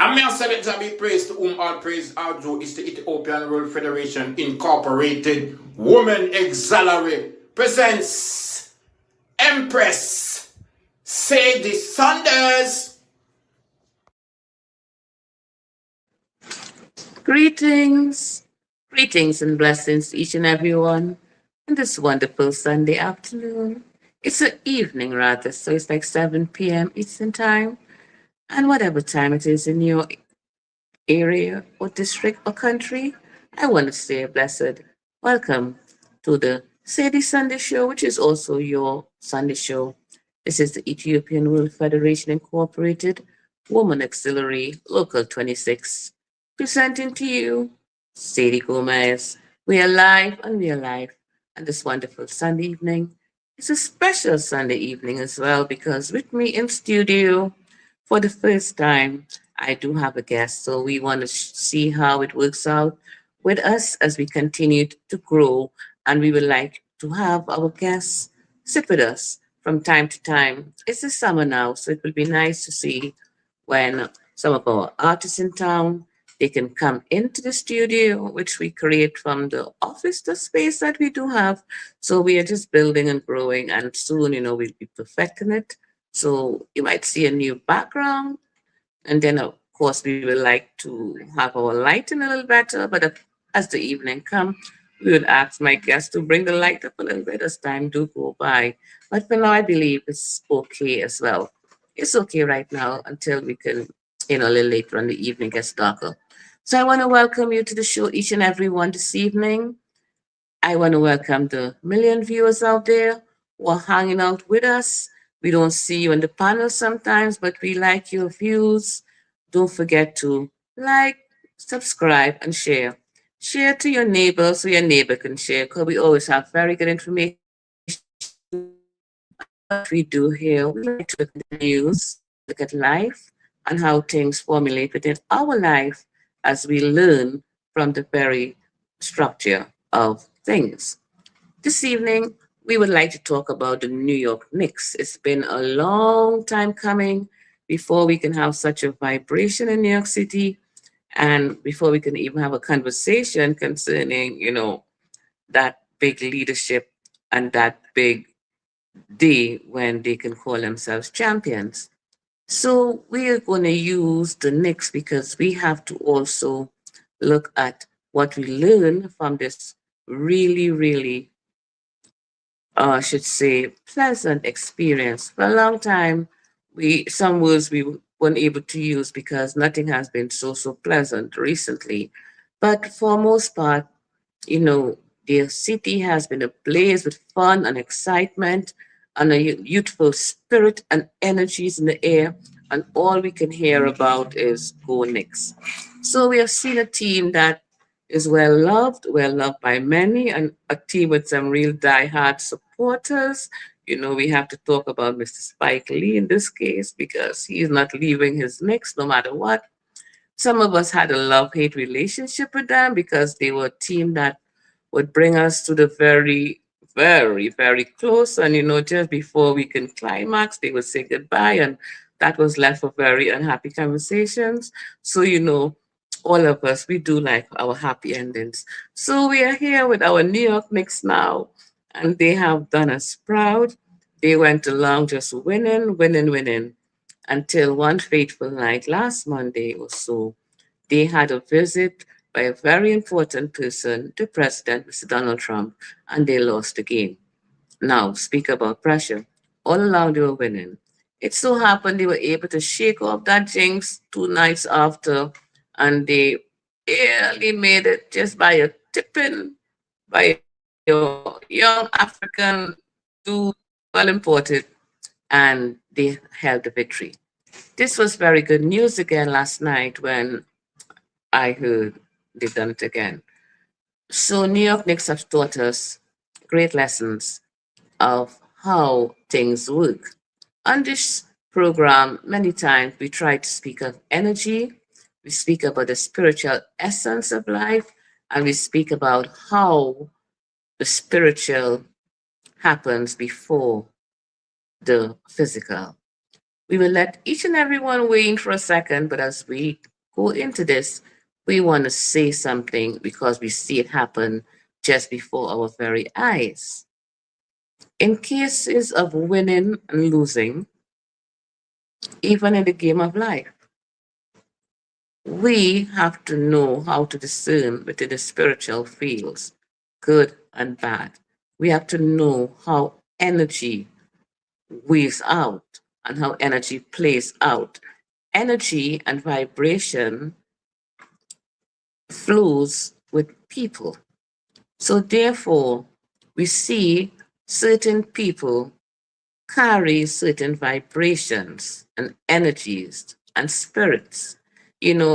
And may I say that be praised to whom all praise our due is the Ethiopian World Federation Incorporated Women Auxiliary presents Empress Sadi Saunders. Greetings and blessings to each and everyone on this wonderful Sunday afternoon. It's an evening rather, so it's like 7 p.m. Eastern Time. And whatever time it is in your area or district or country, I want to say a blessed welcome to the Sadie Sunday Show, which is also your Sunday show. This is the Ethiopian World Federation Incorporated Woman Auxiliary Local 26, presenting to you Sadie Gomez. We are live and we are live on this wonderful Sunday evening. It's a special Sunday evening as well because with me in studio for the first time, I do have a guest. So we want to see how it works out with us as we continue to grow. And we would like to have our guests sit with us from time to time. It's the summer now, so it will be nice to see when some of our artists in town they can come into the studio, which we create from the office, the space that we do have. So we are just building and growing, and soon, we'll be perfecting it. So you might see a new background, and then of course we would like to have our lighting a little better. But as the evening comes, we would ask my guests to bring the light up a little bit as time do go by. But for now, I believe it's okay as well. It's okay right now until we can, a little later on the evening gets darker. So I want to welcome you to the show, each and every one this evening. I want to welcome the million viewers out there who are hanging out with us. We don't see you on the panel sometimes, but we like your views. Don't forget to like, subscribe, and share. Share to your neighbor so your neighbor can share because we always have very good information. What we do here, we like to look at the news, look at life, and how things formulate within our life as we learn from the very structure of things. This evening, we would like to talk about the New York Knicks. It's been a long time coming before we can have such a vibration in New York City and before we can even have a conversation concerning, that big leadership and that big day when they can call themselves champions. So we are going to use the Knicks because we have to also look at what we learn from this really, really I should say, pleasant experience. For a long time, some words we weren't able to use because nothing has been so pleasant recently. But for most part, you know, the city has been ablaze with fun and excitement and a youthful spirit and energies in the air. And all we can hear about is Go Knicks. So we have seen a team that is well loved by many, and a team with some real die-hard supporters. We have to talk about Mr. Spike Lee in this case because he is not leaving his Knicks no matter what. Some of us had a love-hate relationship with them because they were a team that would bring us to the very close. And, just before we can climax, they would say goodbye. And that was left for very unhappy conversations. So, all of us, we do like our happy endings. So we are here with our New York Knicks now, and they have done us proud. They went along just winning, until one fateful night last Monday or so, they had a visit by a very important person, the president, Mr. Donald Trump, and they lost the game. Now, speak about pressure. All along they were winning. It so happened they were able to shake off that jinx 2 nights after, and they barely made it just by a tipping by a young African dude, well imported, and they held the victory. This was very good news again last night when I heard they've done it again. So New York Knicks have taught us great lessons of how things work. On this program, many times we try to speak of energy, we speak about the spiritual essence of life, and we speak about how the spiritual happens before the physical. We will let each and everyone wait for a second, but as we go into this, we want to say something because we see it happen just before our very eyes. In cases of winning and losing, even in the game of life, we have to know how to discern within the spiritual fields, good and bad. We have to know how energy weaves out and how energy plays out. Energy and vibration flows with people. So, therefore, we see certain people carry certain vibrations and energies and spirits.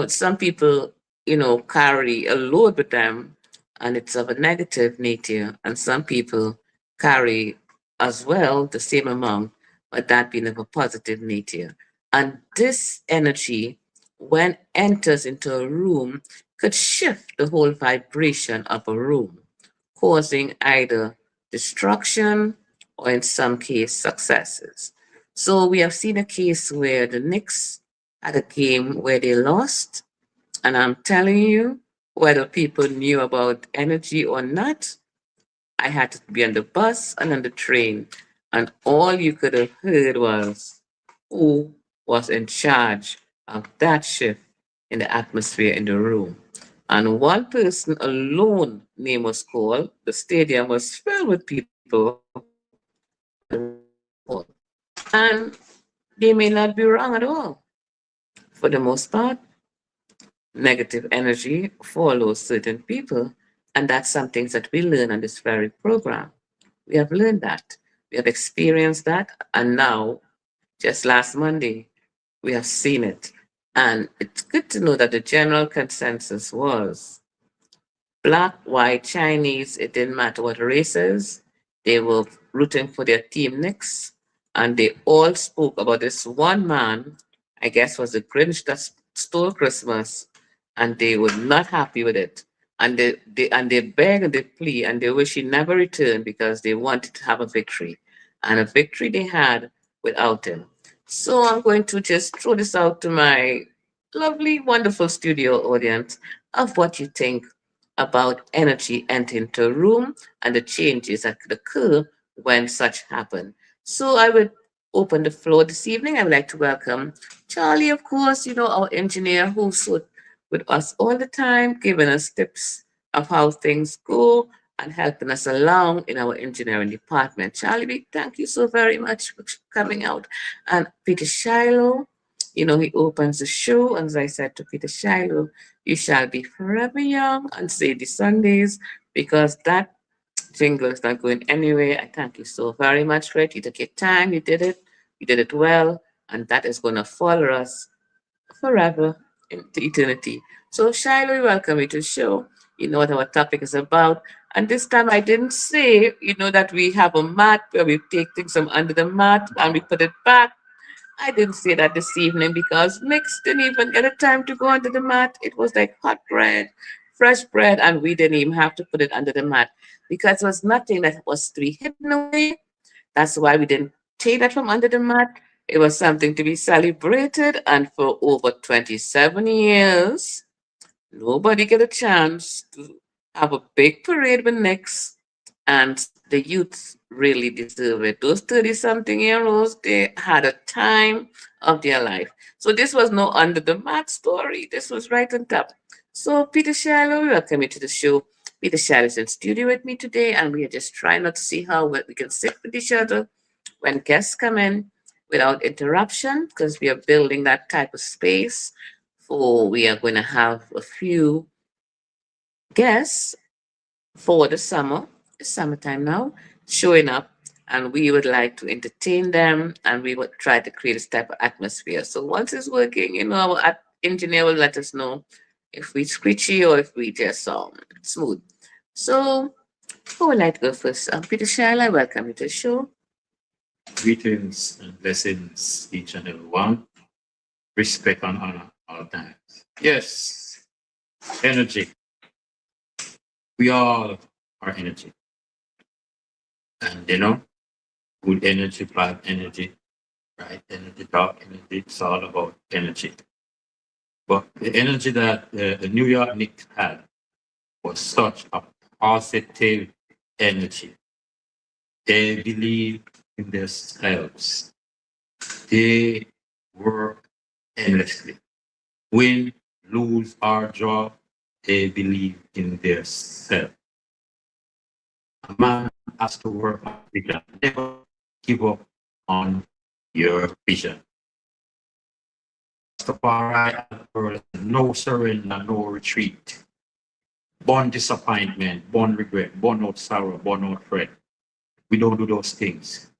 Some people, carry a load with them and it's of a negative nature, and some people carry as well the same amount, but that being of a positive nature. And this energy, when enters into a room, could shift the whole vibration of a room, causing either destruction or in some case successes. So we have seen a case where the Knicks had a game where they lost, and I'm telling you, whether people knew about energy or not, I had to be on the bus and on the train, and all you could have heard was who was in charge of that shift in the atmosphere in the room. And one person alone name was called. The stadium was filled with people, and they may not be wrong at all. For the most part, negative energy follows certain people, and that's something that we learn on this very program. We have learned that. We have experienced that, and now, just last Monday, we have seen it. And it's good to know that the general consensus was black, white, Chinese, it didn't matter what races, they were rooting for their team next. And they all spoke about this one man, I guess was the Grinch that stole Christmas, and they were not happy with it. And they beg and they plea and they wish he never returned because they wanted to have a victory. And a victory they had without him. So I'm going to just throw this out to my lovely, wonderful studio audience of what you think about energy entering into a room and the changes that could occur when such happen. So I would open the floor this evening. I would like to welcome Charlie, of course, our engineer who's with us all the time, giving us tips of how things go and helping us along in our engineering department. Charlie, we thank you so very much for coming out. And Peter Shiloh, he opens the show. And as I said to Peter Shiloh, you shall be forever young on Sadie Sundays, because that jingle is not going anywhere. I thank you so very much for it. You took your time, you did it well, and that is going to follow us forever into eternity. So, Shiloh, we welcome you to the show. You know what our topic is about. And this time I didn't say, that we have a mat where we take things from under the mat and we put it back. I didn't say that this evening because Mix didn't even get a time to go under the mat. It was like hot bread, fresh bread, and we didn't even have to put it under the mat because it was nothing that was to be hidden away. That's why we didn't take that from under the mat. It was something to be celebrated, and for over 27 years, nobody get a chance to have a big parade with Knicks, and the youth really deserve it. Those 30 something year olds, they had a time of their life. So this was no under the mat story. This was right on top. So Peter Shiloh, welcome you to the show. Peter Shiloh is in studio with me today, and we are just trying not to see how well we can sit with each other when guests come in without interruption, because we are building that type of space for we are going to have a few guests for the summer, it's summertime now, showing up, and we would like to entertain them, and we would try to create this type of atmosphere. So once it's working, our engineer will let us know if we screechy or if we just smooth. So who would like to go first? Peter Shiloh, welcome you to the show. Greetings and blessings, each and every one. Respect and honor all times. Yes, energy. We all are energy. And good energy, bad energy, right energy, dark energy, it's all about energy. But the energy that the New York Knicks had was such a positive energy. They believe in themselves. They work endlessly. Win, lose, or draw, they believe in themselves. A man has to work on vision. Never give up on your vision. Rastafari and the world, no surrender, no retreat. Born disappointment, born regret, born out sorrow, born out fret. We don't do those things,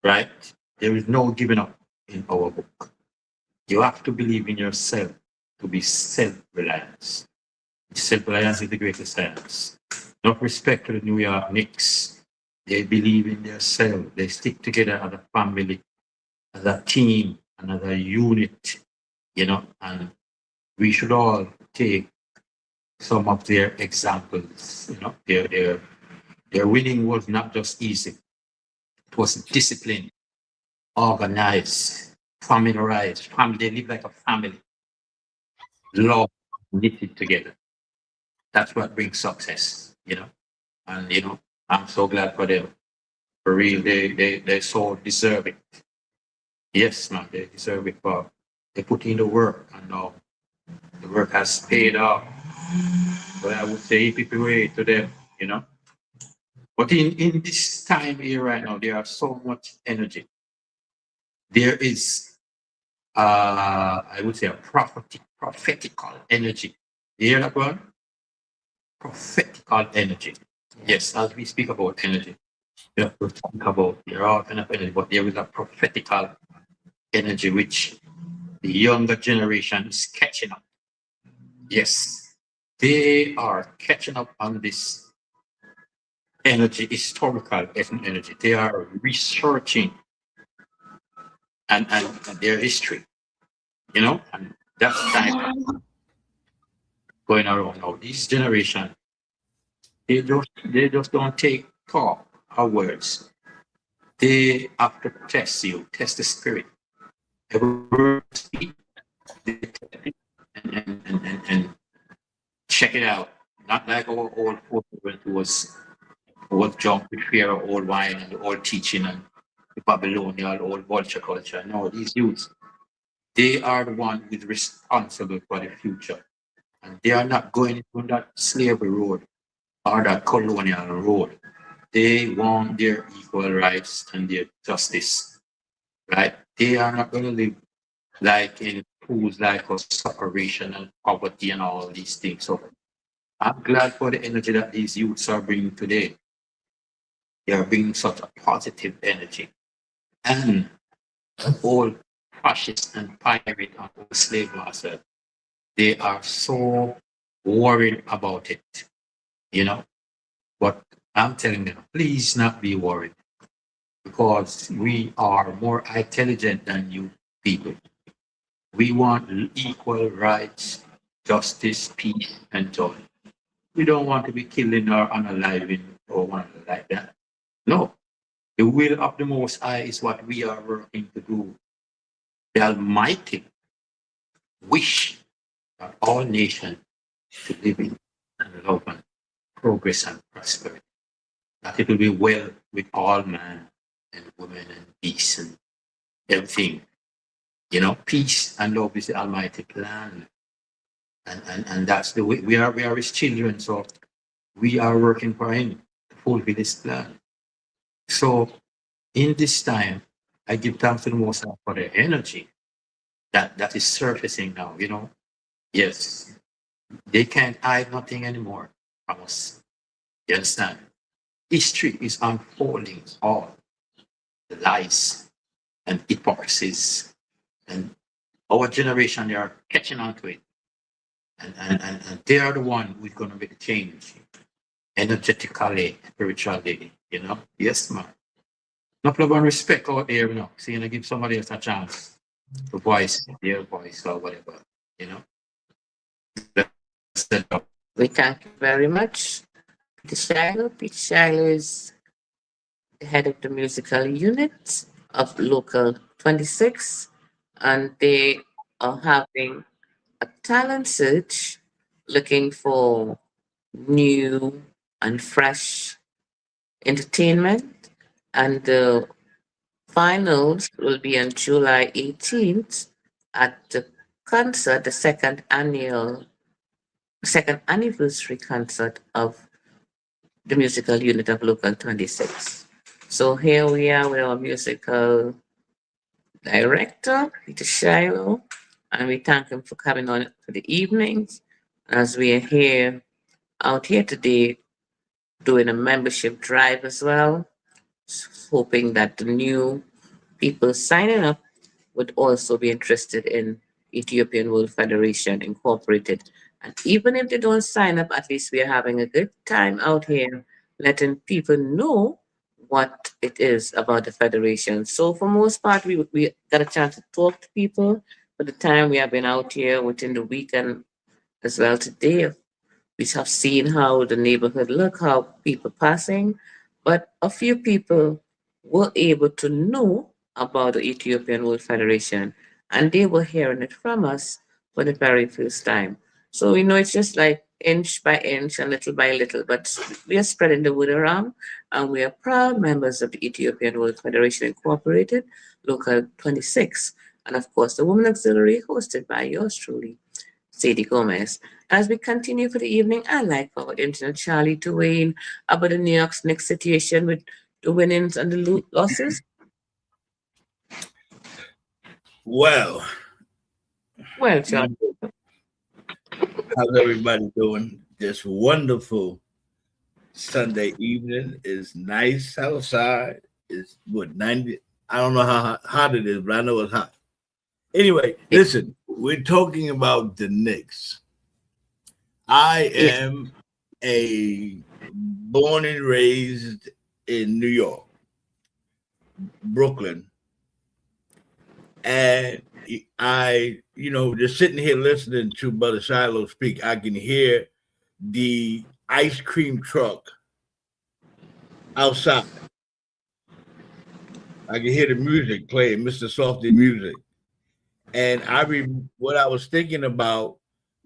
right? There is no giving up in our book. You have to believe in yourself to be self-reliance. Self-reliance is the greatest science. Not respect to the New York Knicks. They believe in themselves. They stick together as a family, as a team, and as a unit, and we should all take some of their examples. Their winning was not just easy. It was disciplined, organized, familiarized. Family, they live like a family. Love knitted together. That's what brings success, And I'm so glad for them. For real, they so deserve it. Yes, man, they deserve it. But they put in the work, and now the work has paid off. But I would say people way to them. But in this time here right now, there are so much energy. There is, I would say, a prophetical energy. You hear that one? Prophetical energy. Yes, as we speak about energy, we have to think about there are all kind of energy, but there is a prophetical energy which the younger generation is catching up. Yes, they are catching up on this energy, historical energy. They are researching and their history, and that's time going around now. This generation, they just don't take talk or words. They have to test you, test the spirit. Every word speak, they test it and check it out. Not like our old folks who was drunk with fear of old wine and the old teaching and the Babylonian old vulture culture. No, these youths, they are the ones who is responsible for the future. And they are not going on that slavery road or that colonial road. They want their equal rights and their justice, right? They are not going to live like in pools like us, separation and poverty and all these things. So I'm glad for the energy that these youths are bringing today. They are bringing such a positive energy. And all fascists and pirate and all slave masters, they are so worried about it, But I'm telling them, please not be worried because we are more intelligent than you people. We want equal rights, justice, peace, and joy. We don't want to be killing or unaliving or one like that. No. The will of the Most High is what we are working to do. The Almighty wish that all nations to live in and love and progress and prosperity. That it will be well with all man and women and peace and everything. Peace and love is the Almighty plan. And that's the way we are his children. So we are working for him to fulfill his plan. So in this time, I give thanks to the Most High for the energy that is surfacing now, Yes, they can't hide nothing anymore from us. You understand? History is unfolding all the lies and hypocrisies. And our generation, they are catching on to it. And they are the one who's going to make the change energetically, spiritually, Yes, man. No love and respect out there, So, give somebody else a chance to voice their voice or whatever, That's the job. We thank you very much, Peter Shiloh. Peter Shiloh is the head of the musical unit of Local 26, and they are having a a talent search looking for new and fresh entertainment. And the finals will be on July 18th at the concert, the second anniversary concert of the musical unit of Local 26. So here we are with our musical director, Peter Shiloh, and we thank him for coming on for the evenings as we are here out here today doing a membership drive as well, hoping that the new people signing up would also be interested in Ethiopian World Federation Incorporated. And even if they don't sign up, at least we are having a good time out here letting people know what it is about the federation. So for most part, we got a chance to talk to people for the time we have been out here within the weekend as well today. We have seen how the neighborhood look, how people passing, but a few people were able to know about the Ethiopian World Federation, and they were hearing it from us for the very first time. So we know it's just like inch by inch and little by little, but we are spreading the word around, and we are proud members of the Ethiopian World Federation Incorporated, Local 26, and of course the Women Auxiliary, hosted by yours truly, Sadie Gomez. As we continue for the evening, I'd like for our internet Charlie to weigh in about the New York's next situation with the winnings and the losses. Well, Well, Charlie. how's everybody doing? This wonderful Sunday evening is nice outside. It's what 90. I don't know how hot it is, but I know it's hot. Anyway, listen, we're talking about the Knicks. I am a born and raised in New York, Brooklyn. And I, just sitting here listening to Brother Shiloh speak, I can hear the ice cream truck outside. I can hear the music playing, Mr. Softy music. And what I was thinking about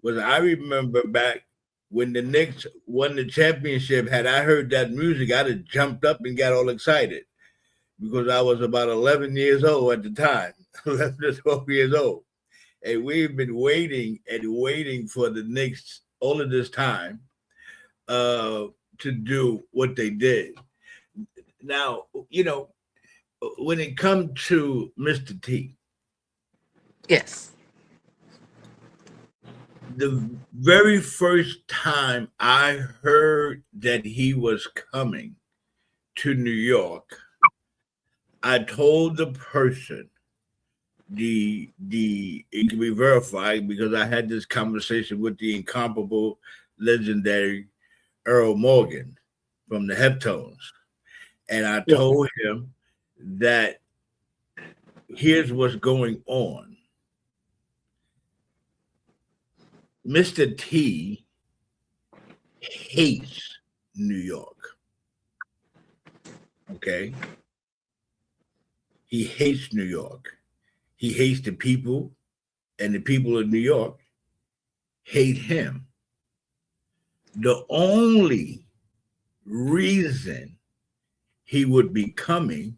was I remember back when the Knicks won the championship, had I heard that music, I'd have jumped up and got all excited because I was about 11 years old at the time, 11 to 12 years old. And we've been waiting and waiting for the Knicks all of this time to do what they did. Now, when it comes to Mr. T, yes, the very first time I heard that he was coming to New York, I told the person, it can be verified because I had this conversation with the incomparable, legendary Earl Morgan from the Heptones. And I told him that here's what's going on. Mr. T hates New York. Okay? He hates New York. He hates the people, and the people of New York hate him. The only reason he would be coming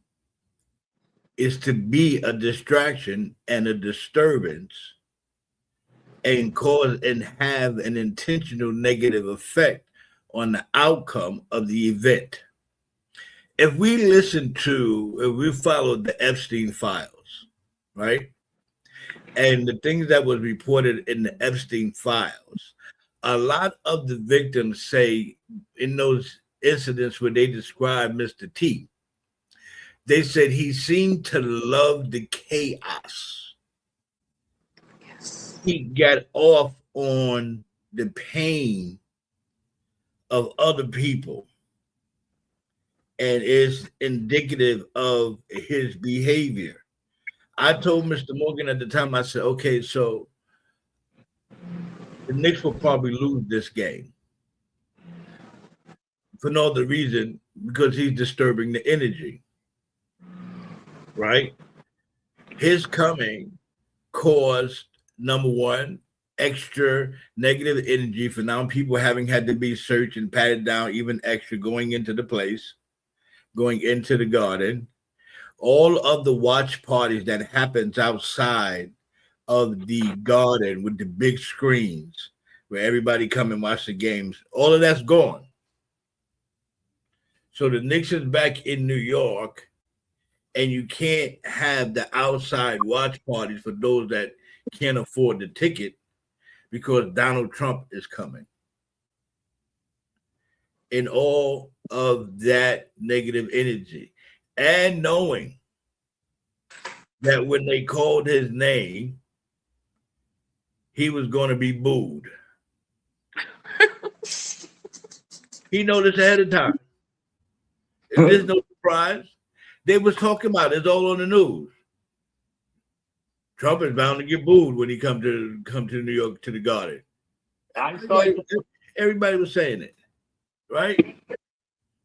is to be a distraction and a disturbance and cause and have an intentional negative effect on the outcome of the event. If we followed the Epstein files, right? And the things that was reported in the Epstein files, a lot of the victims say in those incidents where they described Mr. T, they said he seemed to love the chaos. yes, He got off on the pain of other people and is indicative of his behavior. I told Mr. Morgan at the time, I said, okay, so the Knicks will probably lose this game for no other reason because he's disturbing the energy, right? His coming caused, number one, extra negative energy for now people having had to be searched and patted down even extra going into the place, going into the garden. All of the watch parties that happens outside of the garden with the big screens where everybody come and watch the games, all of that's gone. So the Knicks is back in New York, and you can't have the outside watch parties for those that can't afford the ticket because Donald Trump is coming. And all of that negative energy. And knowing that when they called his name, he was going to be booed. He noticed ahead of time. And there's no surprise. They was talking about it. It's all on the news. Trump is bound to get booed when he come to New York to the Garden. Everybody was saying it, right?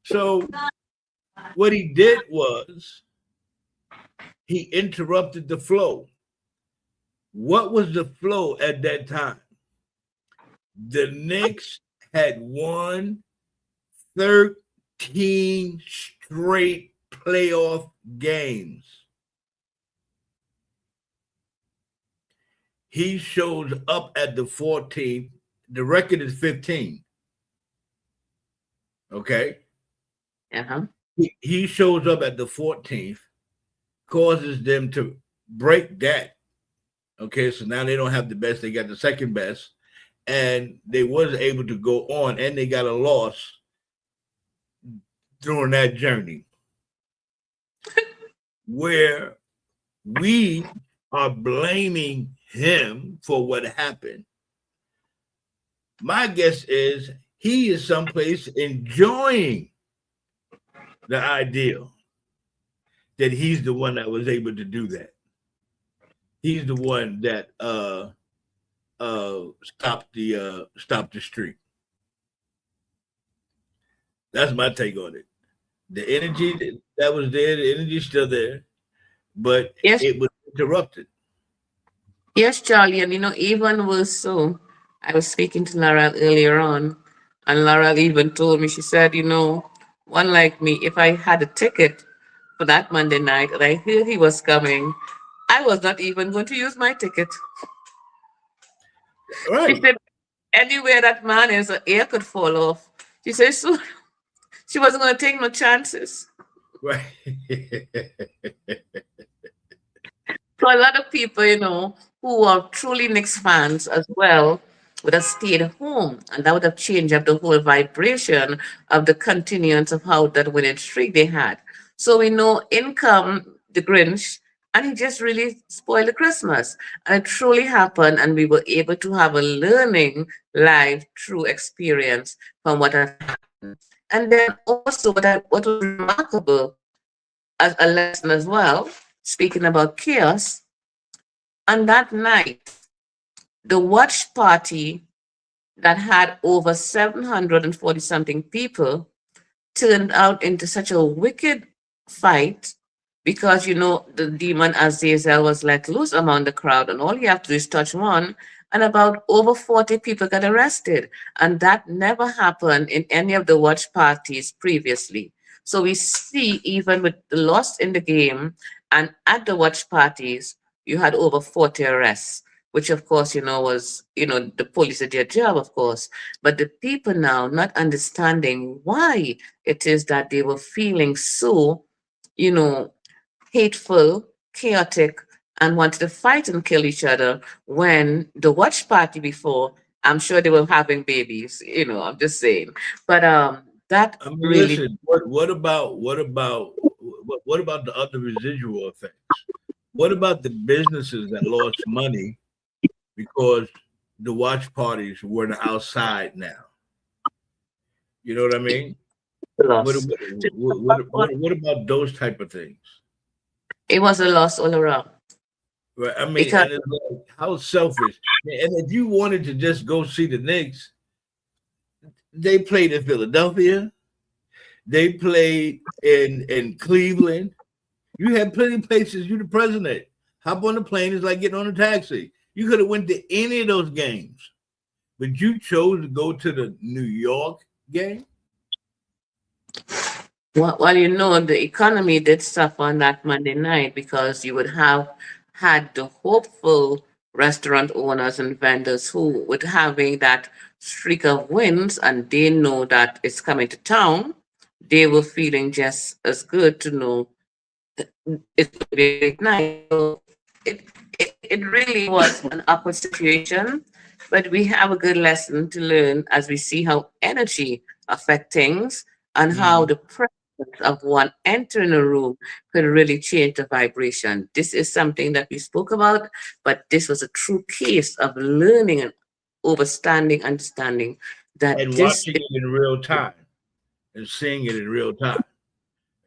So what he did was he interrupted the flow. What was the flow at that time? The Knicks had won 13 straight playoff games. He shows up at the 14th. The record is 15. Okay. Uh-huh. He shows up at the 14th, causes them to break that. Okay, so now they don't have the best, they got the second best, and they wasn't able to go on, and they got a loss during that journey where we are blaming him for what happened. My guess is he is someplace enjoying the ideal that he's the one that was able to do that. He's the one that stopped the streak. That's my take on it. The energy that was there, the energy's still there, but yes, it was interrupted. Yes, Charlie, and even was so. I was speaking to Laurel earlier on, and Laurel even told me, she said, one like me, if I had a ticket for that Monday night and I heard he was coming, I was not even going to use my ticket. Right. She said, anywhere that man is, an ear could fall off. She said, so she wasn't going to take no chances. Right. So a lot of people, who are truly Knicks fans as well, would have stayed home, and that would have changed up the whole vibration of the continuance of how that winning streak they had. So we know in come the Grinch, and he just really spoiled the Christmas. And it truly happened, and we were able to have a learning live true experience from what had happened. And then also what was remarkable as a lesson as well, speaking about chaos, on that night, the watch party that had over 740 something people turned out into such a wicked fight because, the demon Azazel was let loose among the crowd, and all you have to do is touch one, and about over 40 people got arrested. And that never happened in any of the watch parties previously. So we see, even with the loss in the game and at the watch parties, you had over 40 arrests, which of course, was, the police did their job, of course. But the people now not understanding why it is that they were feeling so, hateful, chaotic, and wanted to fight and kill each other when the watch party before, I'm sure they were having babies, I'm just saying. But that really. Listen, what about the other residual effects? What about the businesses that lost money because the watch parties were outside now? You know what I mean? What about those type of things? It was a loss all around. Right. I mean, and it's like, how selfish. And if you wanted to just go see the Knicks, they played in Philadelphia. They played in Cleveland. You had plenty of places. You're the president. Hop on the plane. It's like getting on a taxi. You could have went to any of those games, but you chose to go to the New York game. Well, you know, the economy did suffer on that Monday night because you would have had the hopeful restaurant owners and vendors who would having that streak of wins and they know that it's coming to town. They were feeling just as good to know it's going to be a great night. So it really was an awkward situation, but we have a good lesson to learn as we see how energy affect things and how the presence of one entering a room could really change the vibration. This is something that we spoke about, but this was a true case of learning and understanding that And this watching it in real time and seeing it in real time.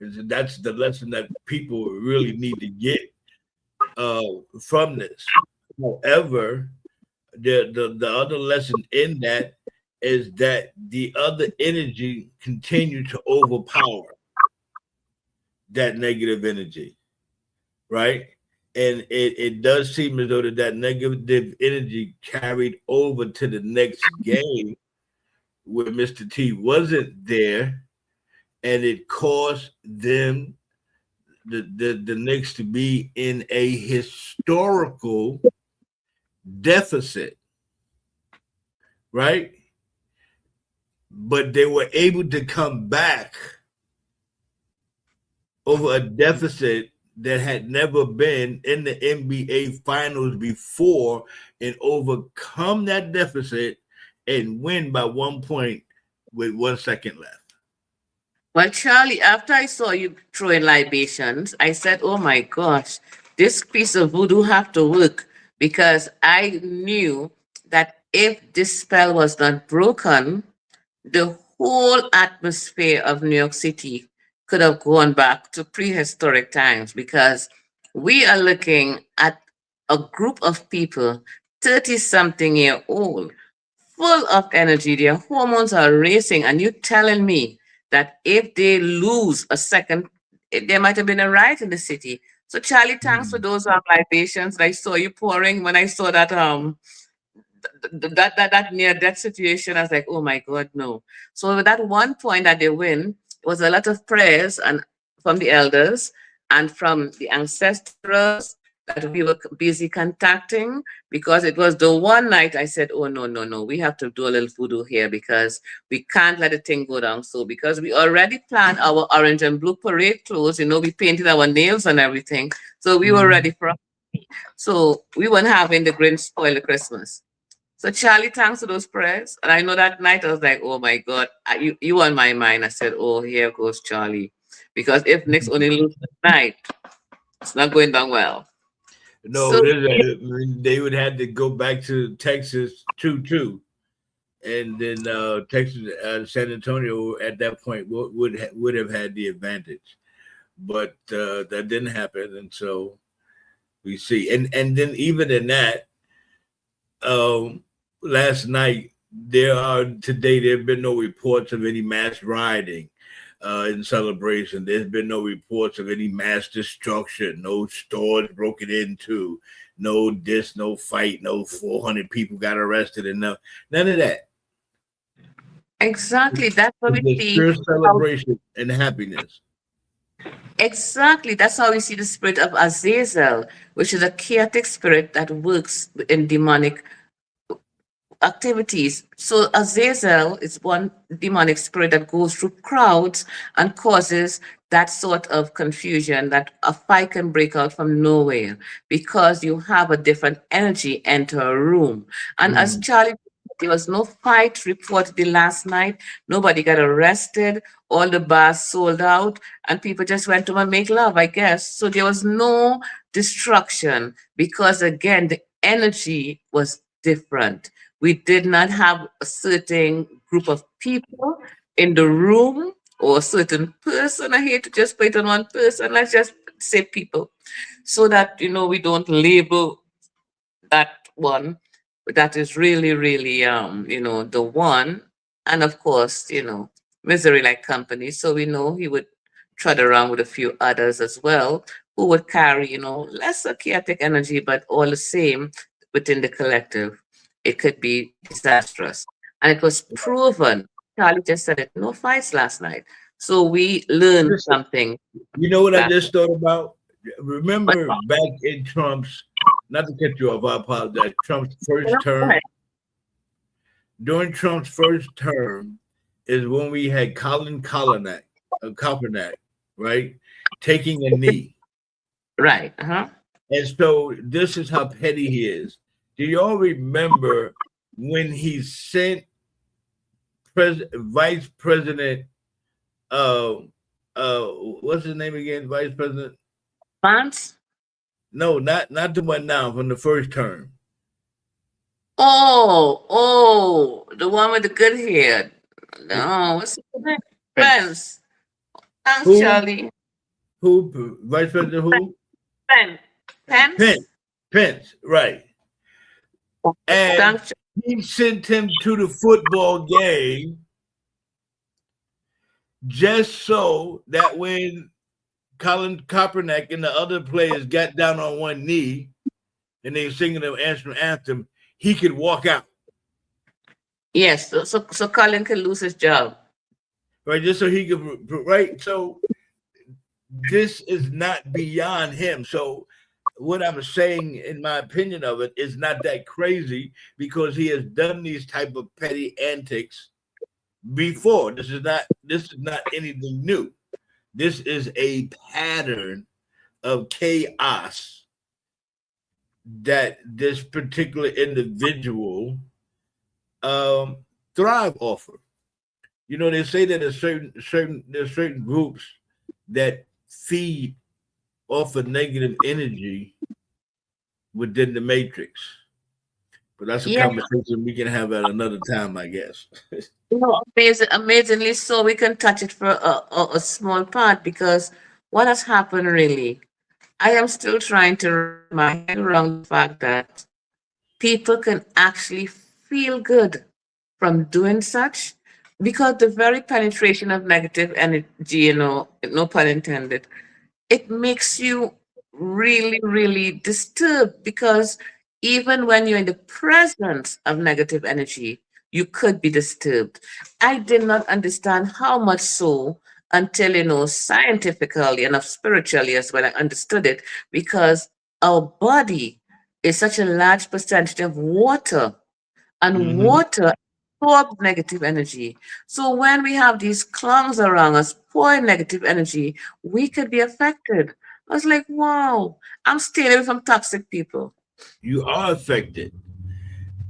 That's the lesson that people really need to get from this. However, the other lesson in that is that the other energy continue to overpower that negative energy, right? And it does seem as though that negative energy carried over to the next game where Mr. T wasn't there, and it caused them the Knicks to be in a historical deficit, right? But they were able to come back over a deficit that had never been in the NBA Finals before and overcome that deficit and win by 1 point with 1 second left. Well, Charlie, after I saw you throwing libations, I said, oh my gosh, this piece of voodoo have to work because I knew that if this spell was not broken, the whole atmosphere of New York City could have gone back to prehistoric times because we are looking at a group of people, 30-something-year-old, full of energy. Their hormones are racing, and you're telling me that if they lose a second, there might have been a riot in the city. So, Charlie, thanks for those libations. I saw you pouring when I saw that that near death situation. I was like, oh my God, no. So at that one point that they win, it was a lot of prayers and from the elders and from the ancestors that we were busy contacting because it was the one night I said, oh no, we have to do a little voodoo here because we can't let the thing go down. So because we already planned our orange and blue parade clothes, you know, we painted our nails and everything. So we were ready for so we weren't having the Grinch spoil the Christmas. So Charlie, thanks to those prayers. And I know that night I was like, oh my God, you on my mind. I said, oh, here goes Charlie. Because if Knicks only lose tonight, it's not going down well. No, So, they would have to go back to Texas 2-2. And then Texas, San Antonio at that point would have had the advantage. But that didn't happen. And so we see. And then even in that, last night, there have been no reports of any mass rioting in celebration. There's been no reports of any mass destruction, no stores broken into, no fight, no 400 people got arrested, and none of that. Exactly. That's what we see. Pure celebration and happiness. Exactly. That's how we see the spirit of Azazel, which is a chaotic spirit that works in demonic activities. So Azazel is one demonic spirit that goes through crowds and causes that sort of confusion that a fight can break out from nowhere because you have a different energy enter a room. And as Charlie, there was no fight reported the last night. Nobody got arrested. All the bars sold out and people just went to make love, I guess. So there was no destruction because again, the energy was different. We did not have a certain group of people in the room or a certain person. I hate to just put it on one person. Let's just say people so that, you know, we don't label that one. But that is really, really, you know, the one. And of course, you know, misery like company. So we know he would trot around with a few others as well who would carry, you know, lesser chaotic energy, but all the same, within the collective, it could be disastrous. And it was proven. Charlie just said it, no fights last night. So we learned Listen, something you know what I last just thought about? night. Remember back in Trump's, not to cut you off, I apologize. Trump's first Go term. ahead. During Trump's first term is when we had Kaepernick, right, taking a knee. Right. Uh-huh. And so this is how petty he is. Do y'all remember when he sent Vice President what's his name again? Vice President? Vance? No, not the one now from the first term. Oh, the one with the good hair. No, what's his name? Pence. Thanks, Who? Charlie. Who? Vice President who? Pence. Pence, right. And Thanks. he sent him to the football game just so that when Colin Kaepernick and the other players got down on one knee and they were singing the national anthem, he could walk out. Yes, so Colin can lose his job. Right, just so he could, right? So this is not beyond him. So what I'm saying, in my opinion of it, is not that crazy because he has done these type of petty antics before. This is not anything new. This is a pattern of chaos that this particular individual thrive off of. You know, they say that there's certain groups that feed off of negative energy within the matrix. But that's a conversation we can have at another time, I guess. Amazingly so, we can touch it for a small part because what has happened really, I am still trying to wrap my head around the fact that people can actually feel good from doing such because the very penetration of negative energy, no pun intended, it makes you really, really disturbed because even when you're in the presence of negative energy, you could be disturbed. I did not understand how much so until, scientifically and spiritually as well, I understood it because our body is such a large percentage of water, and water absorbs negative energy. So when we have these clowns around us pouring negative energy, we could be affected. I was like, wow, I'm staying away from toxic people. You are affected.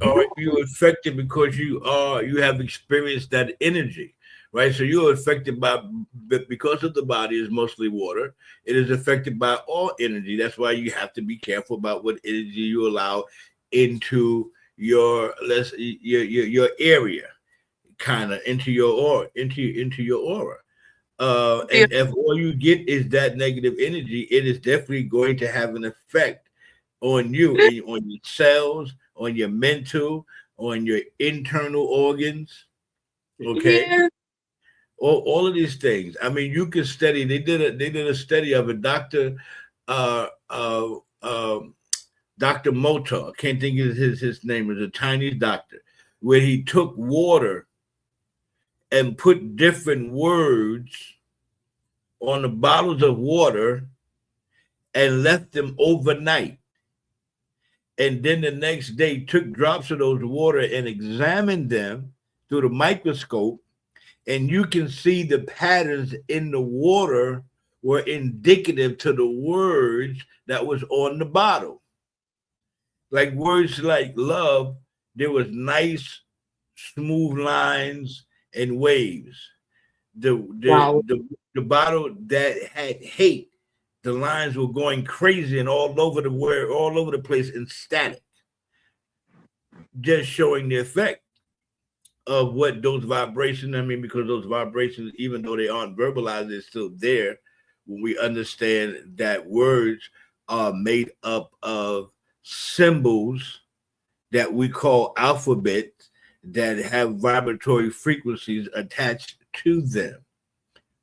Or you're affected because you have experienced that energy, right? So you're affected because of the body is mostly water. It is affected by all energy. That's why you have to be careful about what energy you allow into your area, kind of into your aura, into your aura. And if all you get is that negative energy, it is definitely going to have an effect on you, on your cells, on your mental, on your internal organs. Okay. Yeah. All of these things. I mean, you can study. They did a study of a doctor, Dr. Motor. I can't think of his name. Is a Chinese doctor, where he took water and put different words on the bottles of water and left them overnight. And then the next day took drops of those water and examined them through the microscope. And you can see the patterns in the water were indicative to the words that was on the bottle. Like words like love, there was nice, smooth lines and waves. The bottle that had hate, the lines were going crazy and all over the place and static, just showing the effect of what those vibrations. I mean, because those vibrations, even though they aren't verbalized, they're still there when we understand that words are made up of symbols that we call alphabets that have vibratory frequencies attached to them,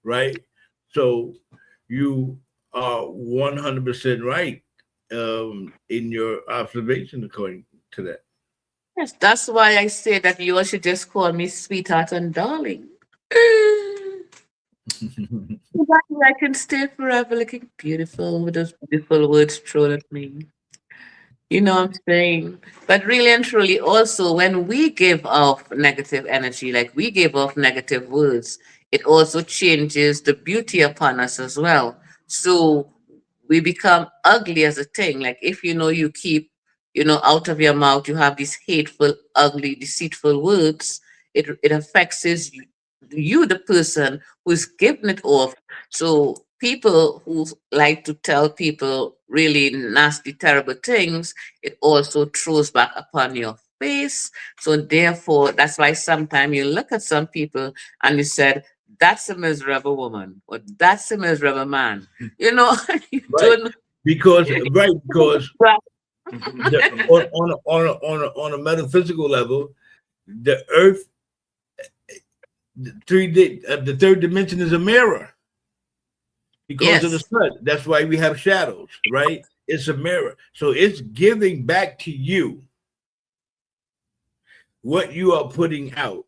right? So you are 100% right in your observation, according to that. Yes, that's why I say that you all should just call me sweetheart and darling. That way I can stay forever looking beautiful with those beautiful words thrown at me. You know what I'm saying? But really and truly, also, when we give off negative energy, like we give off negative words, it also changes the beauty upon us as well. So we become ugly as a thing. Like if you know you keep, out of your mouth, you have these hateful, ugly, deceitful words, it affects you, the person who's giving it off. So people who like to tell people really nasty, terrible things, it also throws back upon your face. So therefore, that's why sometimes you look at some people and you said, that's a miserable woman or that's a miserable man. You Right. don't Because right. on a metaphysical level, the earth, the third dimension is a mirror because of the Yes. sun. That's why we have shadows, right? It's a mirror. So it's giving back to you what you are putting out.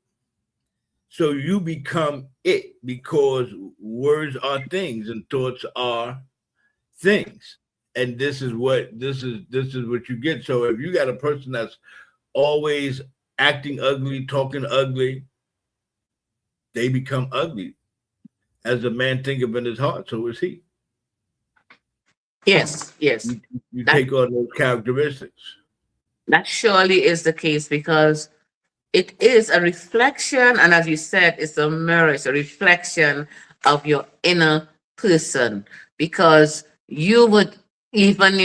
So you become it because words are things and thoughts are things. And this is what you get. So if you got a person that's always acting ugly, talking ugly, they become ugly. As a man thinketh in his heart, so is he. Yes. Yes. You That take on those characteristics. that surely is the case because it is a reflection, and as you said, it's a mirror, it's a reflection of your inner person. Because you would even,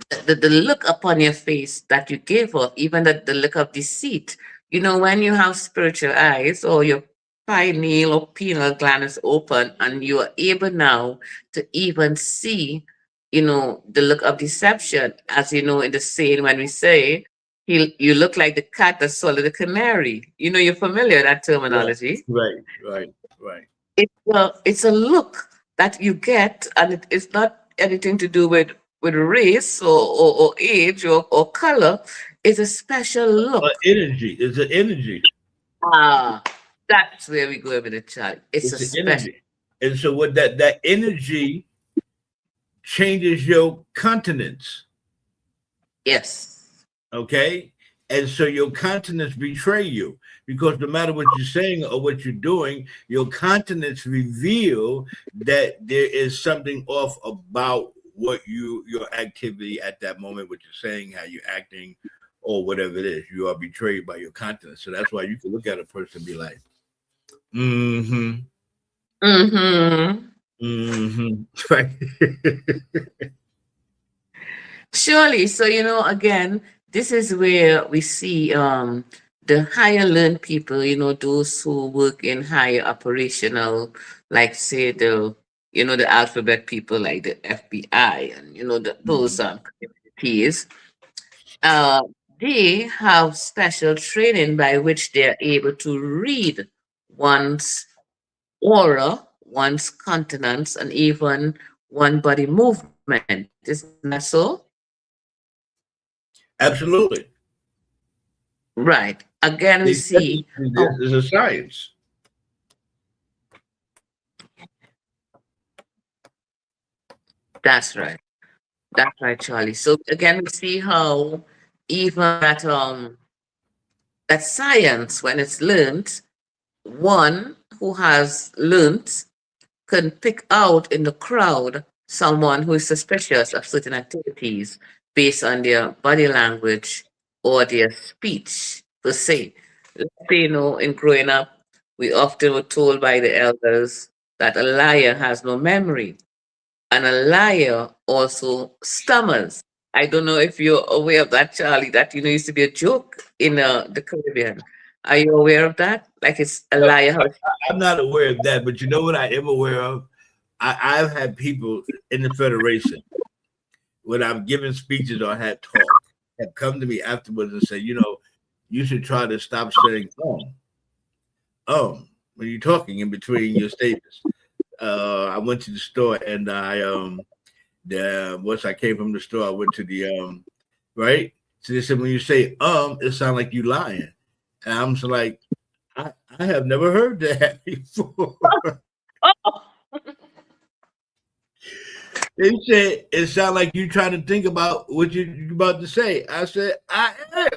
the look upon your face that you give off, even the look of deceit. When you have spiritual eyes or your pineal or pineal gland is open and you are able now to even see, the look of deception. As you know, in the saying when we say, you look like the cat that swallowed the canary. You're familiar with that Right, terminology. right. It's a look that you get, and it's not anything to do with race or age or color. It's a special look. Energy. It's an energy. Ah, that's where we go with the child. It's a It's an special. energy. And so what that energy changes your continence. Yes. Okay. And so your continents betray you because no matter what you're saying or what you're doing, your continents reveal that there is something off about what your activity at that moment, what you're saying, how you're acting, or whatever it is. You are betrayed by your continents. So that's why you can look at a person and be like, mm-hmm, Mm-hmm. mm-hmm. Right. Surely. So, again, this is where we see the higher learned people, those who work in higher operational, like say the alphabet people like the FBI and those communities, uh, they have special training by which they're able to read one's aura, one's countenance, and even one body movement. Isn't that so? Absolutely. Right. Again, we see This how is a science. that's right. That's right, Charlie. So again, we see how even that science, when it's learned, one who has learned can pick out in the crowd someone who is suspicious of certain activities based on their body language or their speech per se. Let's say, in growing up, we often were told by the elders that a liar has no memory and a liar also stammers. I don't know if you're aware of that, Charlie, that used to be a joke in the Caribbean. Are you aware of that? Like it's a No, liar. I'm not aware of that, but you know what I am aware of? I've had people in the Federation, when I've given speeches or had talk, have come to me afterwards and say, you should try to stop saying when you're talking in between your statements. I went to the store and once I came from the store, I went to the right. So they said, when you say it sounds like you lying. And I'm just like, I have never heard that before. Oh, They said it sounds like you trying to think about what you're about to say. I said, I am.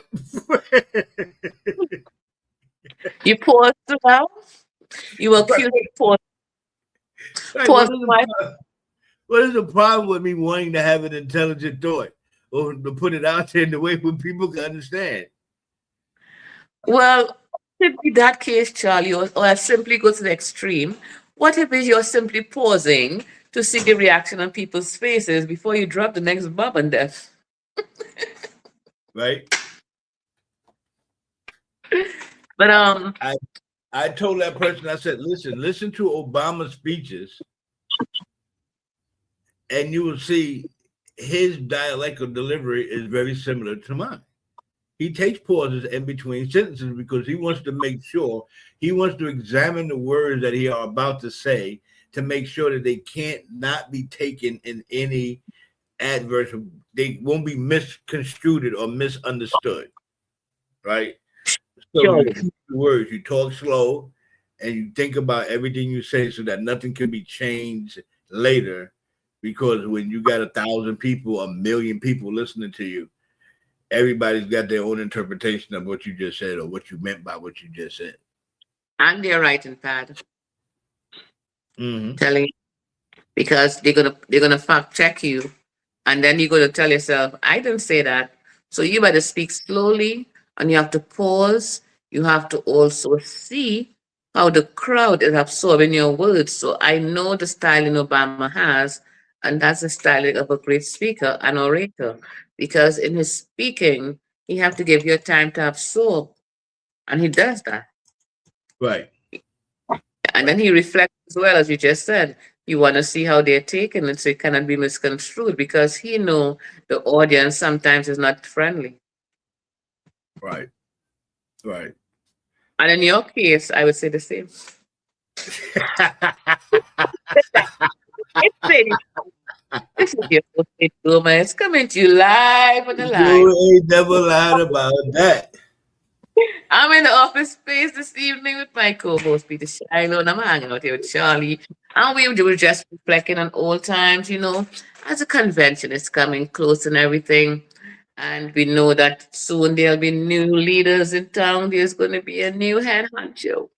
you paused now? You were cute. Pause. Like, Pause. what is the problem with me wanting to have an intelligent thought or to put it out there in the way where people can understand? Well, if in that case, Charlie, or I simply go to the extreme, what if you're simply pausing to see the reaction on people's faces before you drop the next bomb on them? Right? But I told that person, I said, listen to Obama's speeches, and you will see his dialectal delivery is very similar to mine. He takes pauses in between sentences because he wants to make sure, he wants to examine the words that he are about to say to make sure that they can't not be taken in any adverse, they won't be misconstrued or misunderstood, right? So Sure. you choose the words, you talk slow, and you think about everything you say so that nothing can be changed later. Because when you got 1,000 people, 1,000,000 people listening to you, everybody's got their own interpretation of what you just said or what you meant by what you just said. and they're writing pad, Mm-hmm. telling you, because they're gonna fact check you, and then you're gonna tell yourself, I didn't say that. So you better speak slowly, and you have to pause. You have to also see how the crowd is absorbing your words. So I know the styling Obama has, and that's the styling of a great speaker, an orator, because in his speaking, he have to give you time to absorb, and he does that. Right. And then he reflects as well, as you just said. You want to see how they're taken it, so it cannot be misconstrued, because he know the audience sometimes is not friendly. Right. Right. And in your case, I would say the same. It's pretty. This is your first woman. It's coming to you live on the line. You ain't never lied about that. I'm in the office space this evening with my co-host Peter Shiloh, and I'm hanging out here with Charlie. And we were just reflecting on old times, as a convention is coming close and everything. And we know that soon there'll be new leaders in town. There's going to be a new head honcho.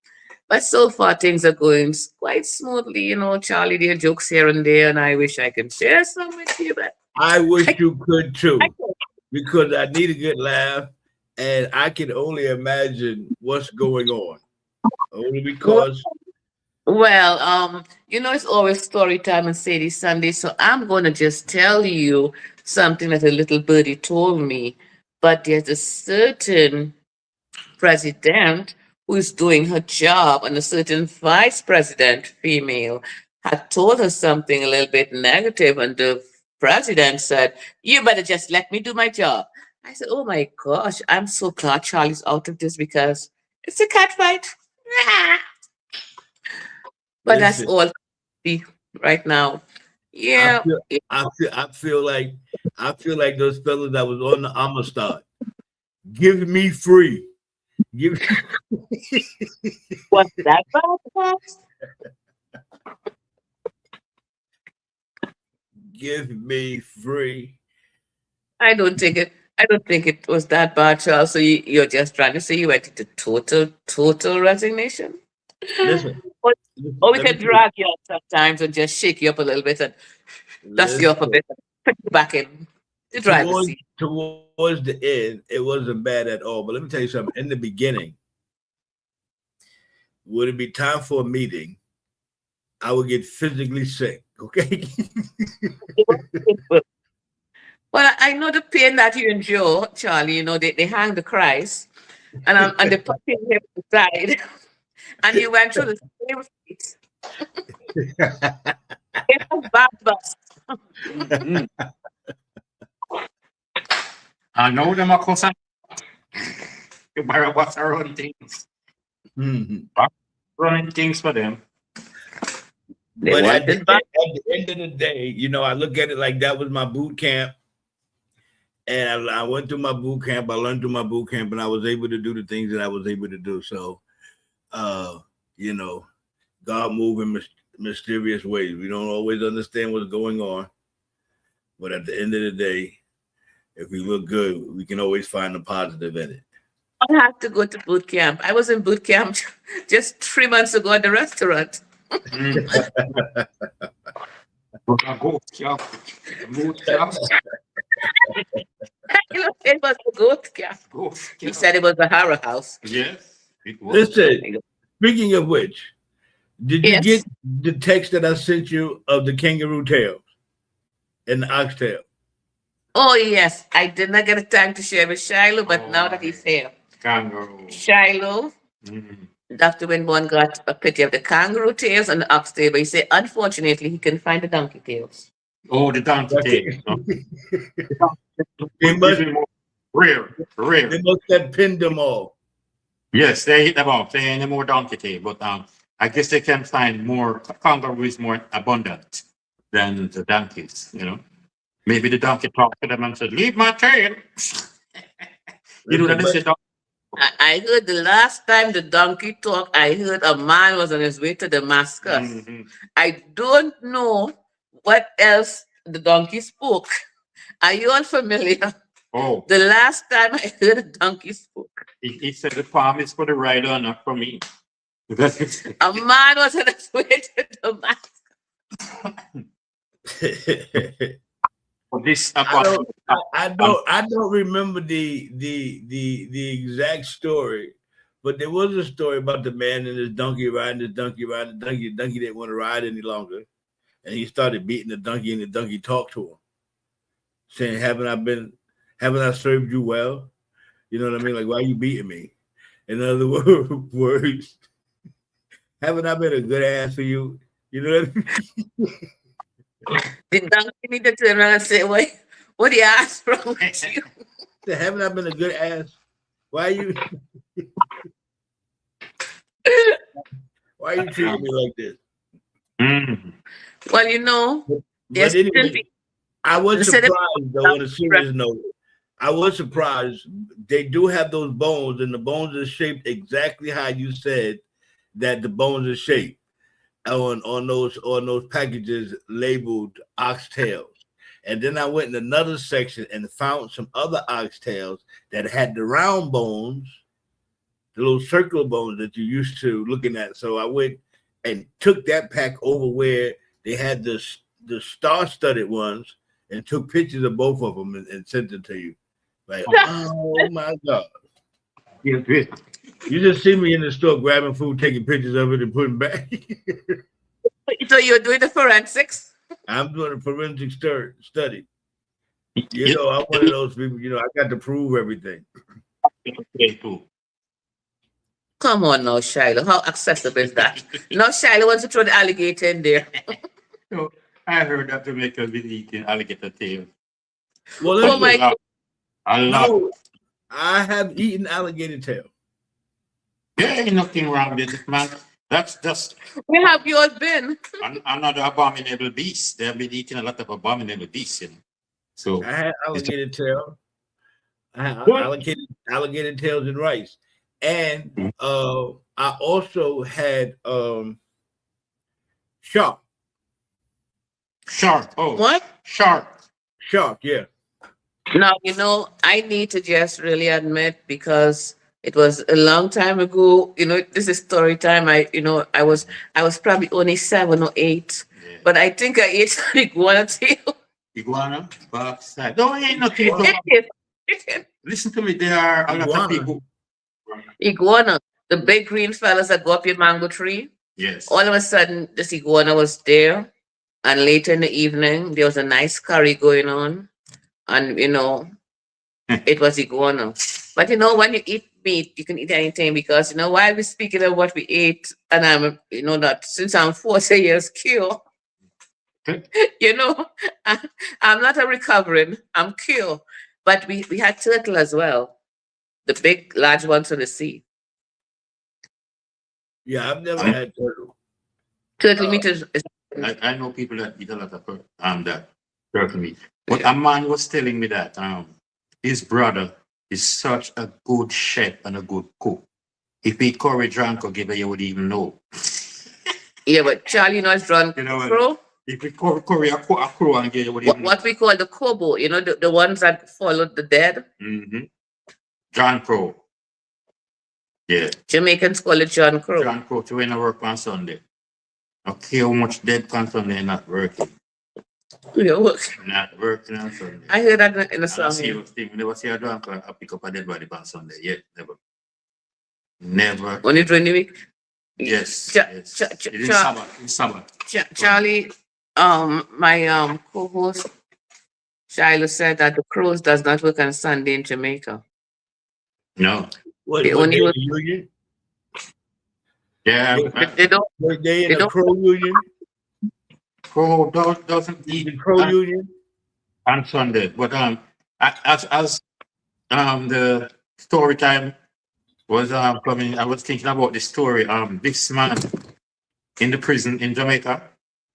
But so far, things are going quite smoothly. Charlie, there are jokes here and there, and I wish I could share some with you. But I wish you could too, I can't. because I need a good laugh, and I can only imagine what's going on. Only because Well, it's always story time on Sadie Sunday, so I'm going to just tell you something that a little birdie told me. But there's a certain president who is doing her job, and a certain vice president, female, had told her something a little bit negative, and the president said, "You better just let me do my job." I said, "Oh my gosh, I'm so glad Charlie's out of this, because it's a cat fight." But that's listen, all right now. I Yeah. feel, I feel like those fellas that was on the Amistad. Give me free. Give What's that about? give me free. I don't think it was that bad, Charles. So you're just trying to say you went into total resignation? Listen, Or we let me can tell you, drag you out sometimes and just shake you up a little bit and dust you off a listen, bit and put you back in the driver's towards, seat. towards the end, it wasn't bad at all. But let me tell you something. In the beginning, would it be time for a meeting? I would get physically sick. Okay. Well, I know the pain that you endure, Charlie. They hang the Christ and they put him here beside, and you went through the same feat. It was bad, but Mm. I know them, of course. You better what's running things. Mhm. Running things for them. they But at wanted the back. end of the day, I look at it like that was my boot camp. And I went through my boot camp. I learned through my boot camp, and I was able to do the things that I was able to do. So, you know, God moved in mysterious ways. We don't always understand what's going on, but at the end of the day, if we look good, we can always find the positive in it. I have to go to boot camp. I was in boot camp just 3 months ago at the restaurant. Mm. Go, yeah. Move, yeah. You know, it was a goat camp. Go, He yeah. said it was a horror house. Yes, it was. Listen, speaking of which, did you Yes. get the text that I sent you of the kangaroo tails and the oxtail? Oh, yes. I did not get a time to share with Shiloh, but now that he's here, Kangaroo. Shiloh, Mm. Dr. Winborn got a picture of the kangaroo tails and the oxtail, but he said, unfortunately, he couldn't find the donkey tails. Oh, the donkey tail. No? They must, Rare. they must have pinned them all. Yes, they hit them off. They ain't no more donkey tail, but I guess they can find more. Kangaroo is more abundant than the donkeys. You know, maybe the donkey talked to them and said, "Leave my tail." You know that they said, I heard the last time the donkey talked, I heard a man was on his way to Damascus. Mhm. I don't know what else the donkey spoke. Are you all familiar? "Oh, The last time I heard a donkey spoke, he said the farm is for the rider, not for me." a man was on his way to Damascus. This I don't remember the exact story, but there was a story about the man and his donkey riding the donkey. The donkey didn't want to ride any longer, and he started beating the donkey, and the donkey talked to him, saying, haven't I served you well? You know what I mean? Like, why are you beating me? In other words, haven't I been a good ass for you? You know what I mean? The donkey need to turn around and say, what do you ask from you? Haven't I been a good ass? Why are you treating me like this? Mhm. Well, you know, But there's anyway, still- I was Instead of- surprised though, on a serious note. I was surprised. They do have those bones, and the bones are shaped exactly how you said that the bones are shaped on those packages labeled oxtails. And then I went in another section and found some other oxtails that had the round bones, the little circular bones that you're used to looking at. So I went and took that pack over where they had the star-studded ones and took pictures of both of them and sent them to you. Like, oh my God. Yes, yes. You just see me in the store grabbing food, taking pictures of it and putting back. So you're doing the forensics? I'm doing a forensic study. You Yes. know, I'm one of those people, I got to prove everything. Okay, cool. Come on now, Shiloh. How accessible is that? Now Shiloh wants to throw the alligator in there. So I heard that Jamaica been eating alligator tail. Well, Oh listen, my I love. no, I have eaten alligator tail. There ain't nothing wrong with it, man. That's just Where have you all been? another abominable beast. They have been eating a lot of abominable beasts, you know. So I had alligator tail. I had What? alligator tails and rice. And I also had shark. shark. Oh, What? shark. Shark, yeah. Now, you know, I need to just really admit, because it was a long time ago, this is story time. I was probably only 7 or 8, Yeah. but I think I ate an iguana tail. Iguana, backside. No, ain't nothing. It is. Listen to me. There are a lot Iguana. of people. Iguana, the big green fellas that go up your mango tree. Yes. All of a sudden, this iguana was there, and later in the evening, there was a nice curry going on, and it was iguana. But when you eat meat, you can eat anything, because while we're speaking of what we ate, and I'm that since I'm 40 years cured, I'm not a recovering, I'm cured. But we had turtle as well, the big, large ones from the sea. Yeah, I've never had turtle. Turtle meat is I know people that eat a lot of that turtle meat. But a man was telling me that his brother is such a good chef and a good cook. If he curry drunk or give it, you would even know. Yeah, but Charlie, it's drunk You know what? crow. If we curry a crow and give you would even know. What we call the kobo, the ones that followed the dead. Mm-hmm. John Crow. Yeah. Jamaicans call it John Crow. John Crow to when I work on Sunday. Okay, how much dead on Sunday not working. Yeah, Not working on Sunday. I heard that in the song. We never see a drunk I pick up a dead body on Sunday. Yeah, never. Never. Only during the week. Yes. Yes. It is Sabbath. It's Sabbath. Charlie, my co-host Shiloh said that the crows does not work on Sunday in Jamaica. No. What They day only the work. union? Yeah. They don't. What day in They the don't. Crow Union? Crow doesn't The eat Crow Union? on Sunday. But as the story time was coming, I was thinking about the story. This man in the prison in Jamaica,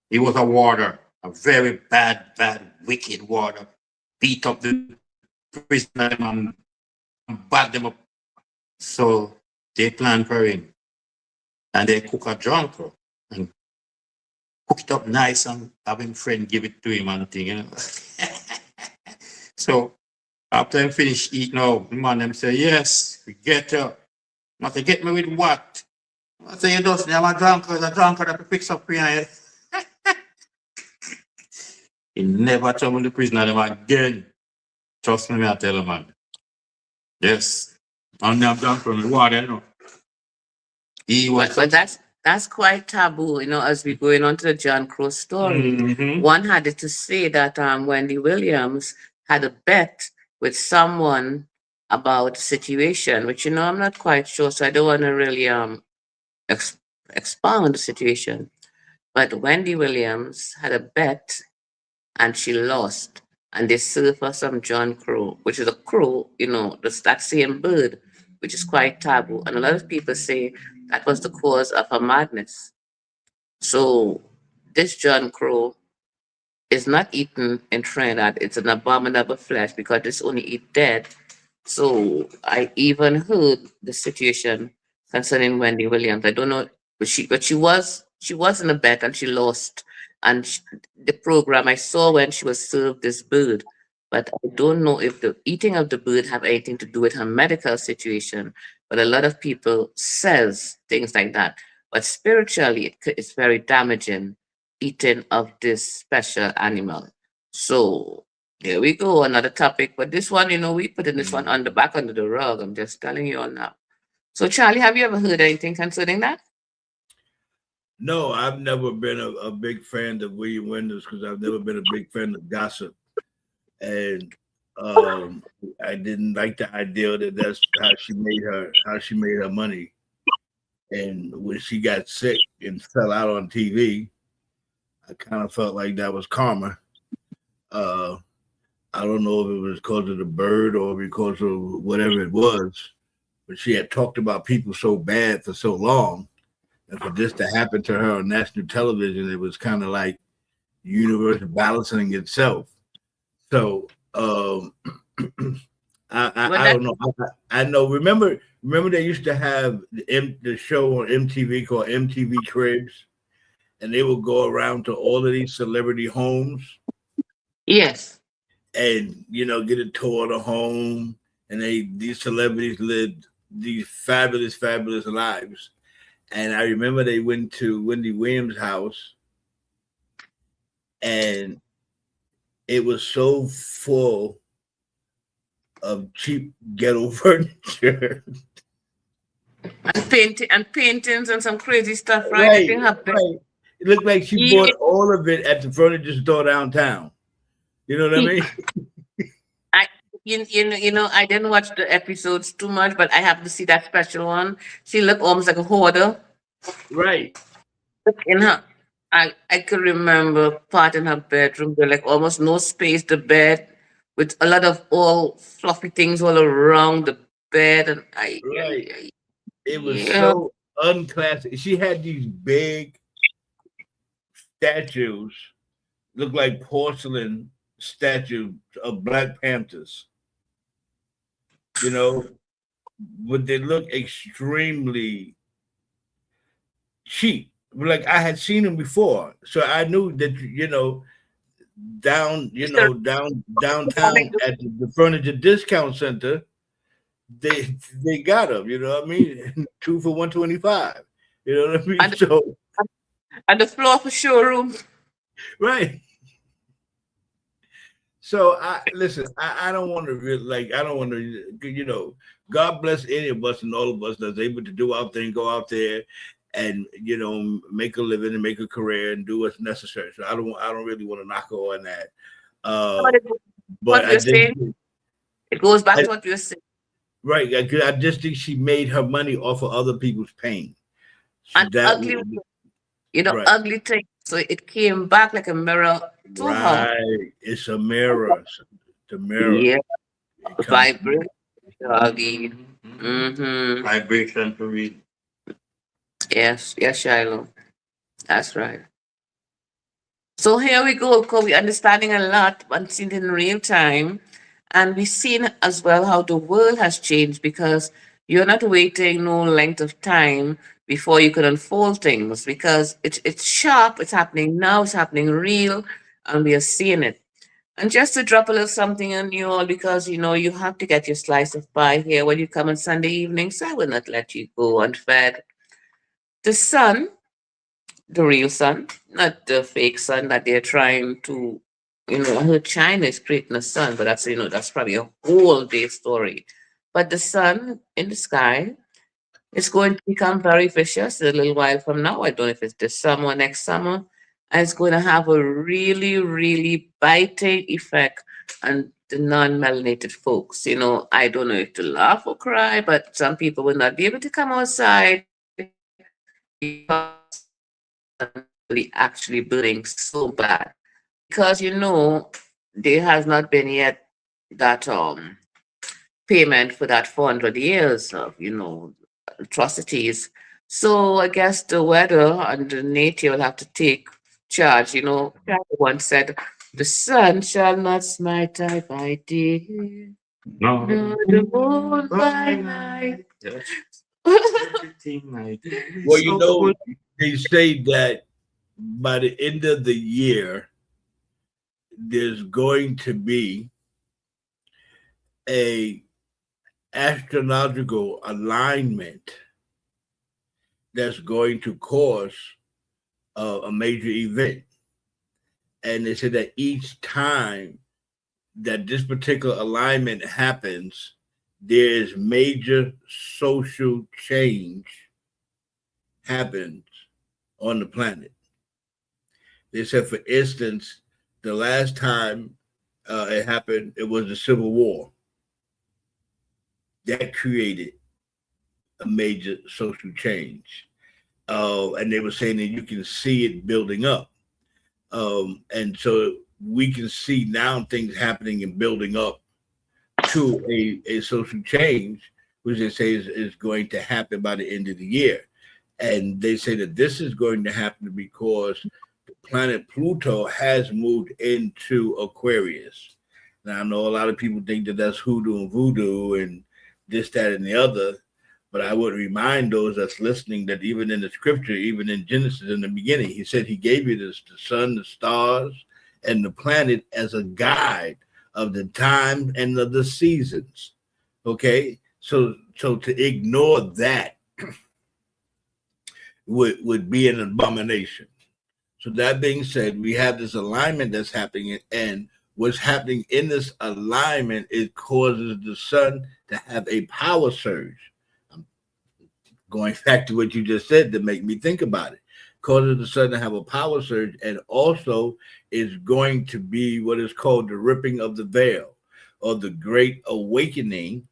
he was a warder, a very bad, wicked warder. Beat up the prisoner and bad them up. So they planned for him. And they cook a junker and cook it up nice and have him friend give it to him and thing, So after him finish eating now, the man them say, yes, we get you. I say, get me with what? I say, you just I'm a drunkard that picks up here. He never trouble the prisoner them again. Trust me, I tell him, man. Yes. And I'm drunk from the water, He was But that's quite taboo, as we going on to the John Crow story. Mhm. One had it to say that Wendy Williams had a bet with someone about a situation, which I'm not quite sure, so I don't want to really expound on the situation. But Wendy Williams had a bet and she lost. And they served her some John Crow, which is a crow, that same bird, which is quite taboo. And a lot of people say that was the cause of her madness. So this John Crow is not eaten in Trinidad. It's an abominable flesh because it's only eat dead. So I even heard the situation concerning Wendy Williams. I don't know, but she was in a bet and she lost. And the program I saw when she was served this bird, but I don't know if the eating of the bird have anything to do with her medical situation. But a lot of people says things like that. But spiritually, it's very damaging eating of this special animal. So there we go, another topic. But this one, we putting this one on the back under the rug. I'm just telling you all now. So Charlie, have you ever heard anything concerning that? No, I've never been a big fan of William Wenders because I've never been a big fan of gossip. And I didn't like the idea that that's how she made her money. And when she got sick and fell out on TV, I kind of felt like that was karma. I don't know if it was because of the bird or because of whatever it was, but she had talked about people so bad for so long, and for this to happen to her on national television, it was kind of like the universe balancing itself. So I don't know. I know. Remember they used to have the show on MTV called MTV Cribs, and they would go around to all of these celebrity homes. Yes. And get a tour of the home, and these celebrities lived these fabulous lives. And I remember they went to Wendy Williams' house, and it was so full of cheap ghetto furniture and paintings and some crazy stuff, right? Right. It looked like she bought all of it at the furniture store downtown. You know what I mean? I didn't watch the episodes too much, but I happened to see that special one. She looked almost like a hoarder. Right. In her, I could remember part in her bedroom. There like almost no space. The bed with a lot of all fluffy things all around the bed, and it was so unclassic. She had these big statues, look like porcelain statues of Black Panthers. you know, but they look extremely cheap. Like I had seen them before, so I knew that downtown at the furniture discount center, they got them. You know what I mean? Two for 125. You know what I mean? And, So and the floor for showroom. right. So I listen. I don't want to really like. I don't want to. God bless any of us and all of us that's able to do our thing, go out there, and make a living and make a career and do what's necessary. So I don't really want to knock her on that. But What I you're just saying, it goes back to what you're saying. right. I just think she made her money off of other people's pain. So And that ugly, right, ugly thing. So it came back like a mirror to her. right. It's a mirror. It's a mirror. Yeah, It comes. vibrant, doggy. Mm-hmm. Vibration to read. Yes, yes, Shiloh. That's right. So here we go, because we're understanding a lot and seeing it in real time. And we've seen as well how the world has changed, because you're not waiting no length of time before you can unfold things, because it's sharp, it's happening now, it's happening real, and we are seeing it. And just to drop a little something on you all, because you have to get your slice of pie here when you come on Sunday evenings. I will not let you go unfed. The sun, the real sun, not the fake sun that they're trying to, I heard China is creating a sun, but that's probably a whole day story. But the sun in the sky is going to become very vicious a little while from now. I don't know if it's this summer or next summer. And it's going to have a really, really biting effect on the non-melanated folks. I don't know if to laugh or cry, but some people will not be able to come outside because actually burning so bad, because there has not been yet that payment for that 400 years of atrocities. So I guess the weather and the nature will have to take charge. Once said, the sun shall not smite I by day, No. nor the moon by night. Yes. Everything I do. Well, So they say that by the end of the year, there's going to be a astrological alignment that's going to cause a major event. And they said that each time that this particular alignment happens, there is major social change happens on the planet. They said, for instance, the last time it happened, it was the Civil War. That created a major social change. And they were saying that you can see it building up. And so we can see now things happening and building up to a social change, which they say is going to happen by the end of the year. And they say that this is going to happen because the planet Pluto has moved into Aquarius. Now, I know a lot of people think that that's hoodoo and voodoo and this, that, and the other. But I would remind those that's listening that even in the scripture, even in Genesis in the beginning, he said he gave you the sun, the stars, and the planet as a guide of the time and of the seasons. Okay? So to ignore that would be an abomination. So that being said, we have this alignment that's happening, and what's happening in this alignment, it causes the sun to have a power surge. Going back to what you just said to make me think about it, causes the sun to have a power surge, and also is going to be what is called the ripping of the veil, or the great awakening,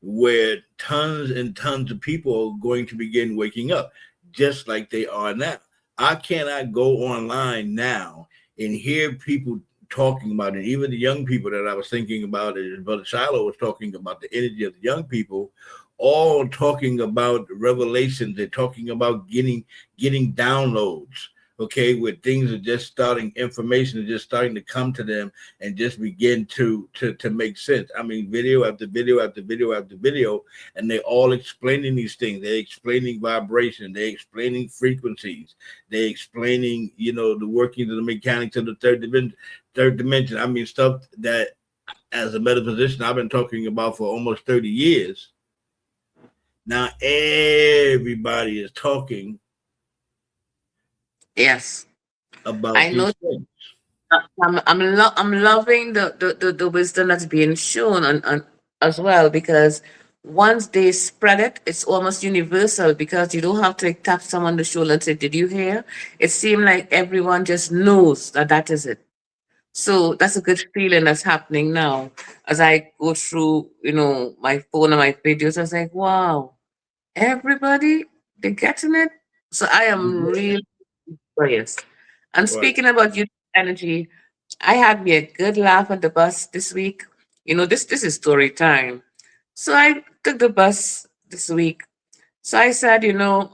where tons and tons of people are going to begin waking up, just like they are now. I cannot go online now and hear people talking about it, even the young people that I was thinking about, as Brother Shiloh was talking about the energy of the young people, all talking about revelations. They're talking about getting downloads. okay, where things are just starting, information is just starting to come to them and just begin to make sense. I mean, video after video after video after video, and they're all explaining these things. They're explaining vibration, they're explaining frequencies, they're explaining, you know, the workings of the mechanics of the third dimension. I mean, stuff that as a metaphysician I've been talking about for almost 30 years. Now everybody is talking. Yes, About I know. these things. I'm loving the wisdom that's being shown on as well, because once they spread it, it's almost universal, because you don't have to like, tap someone on the shoulder and say, "Did you hear?" It seems like everyone just knows that that is it. So that's a good feeling that's happening now. As I go through, my phone and my videos, I was like, wow, everybody, they're getting it. So I am really curious. And Right. speaking about youth energy, I had me a good laugh on the bus this week. This is story time. So I took the bus this week. So I said,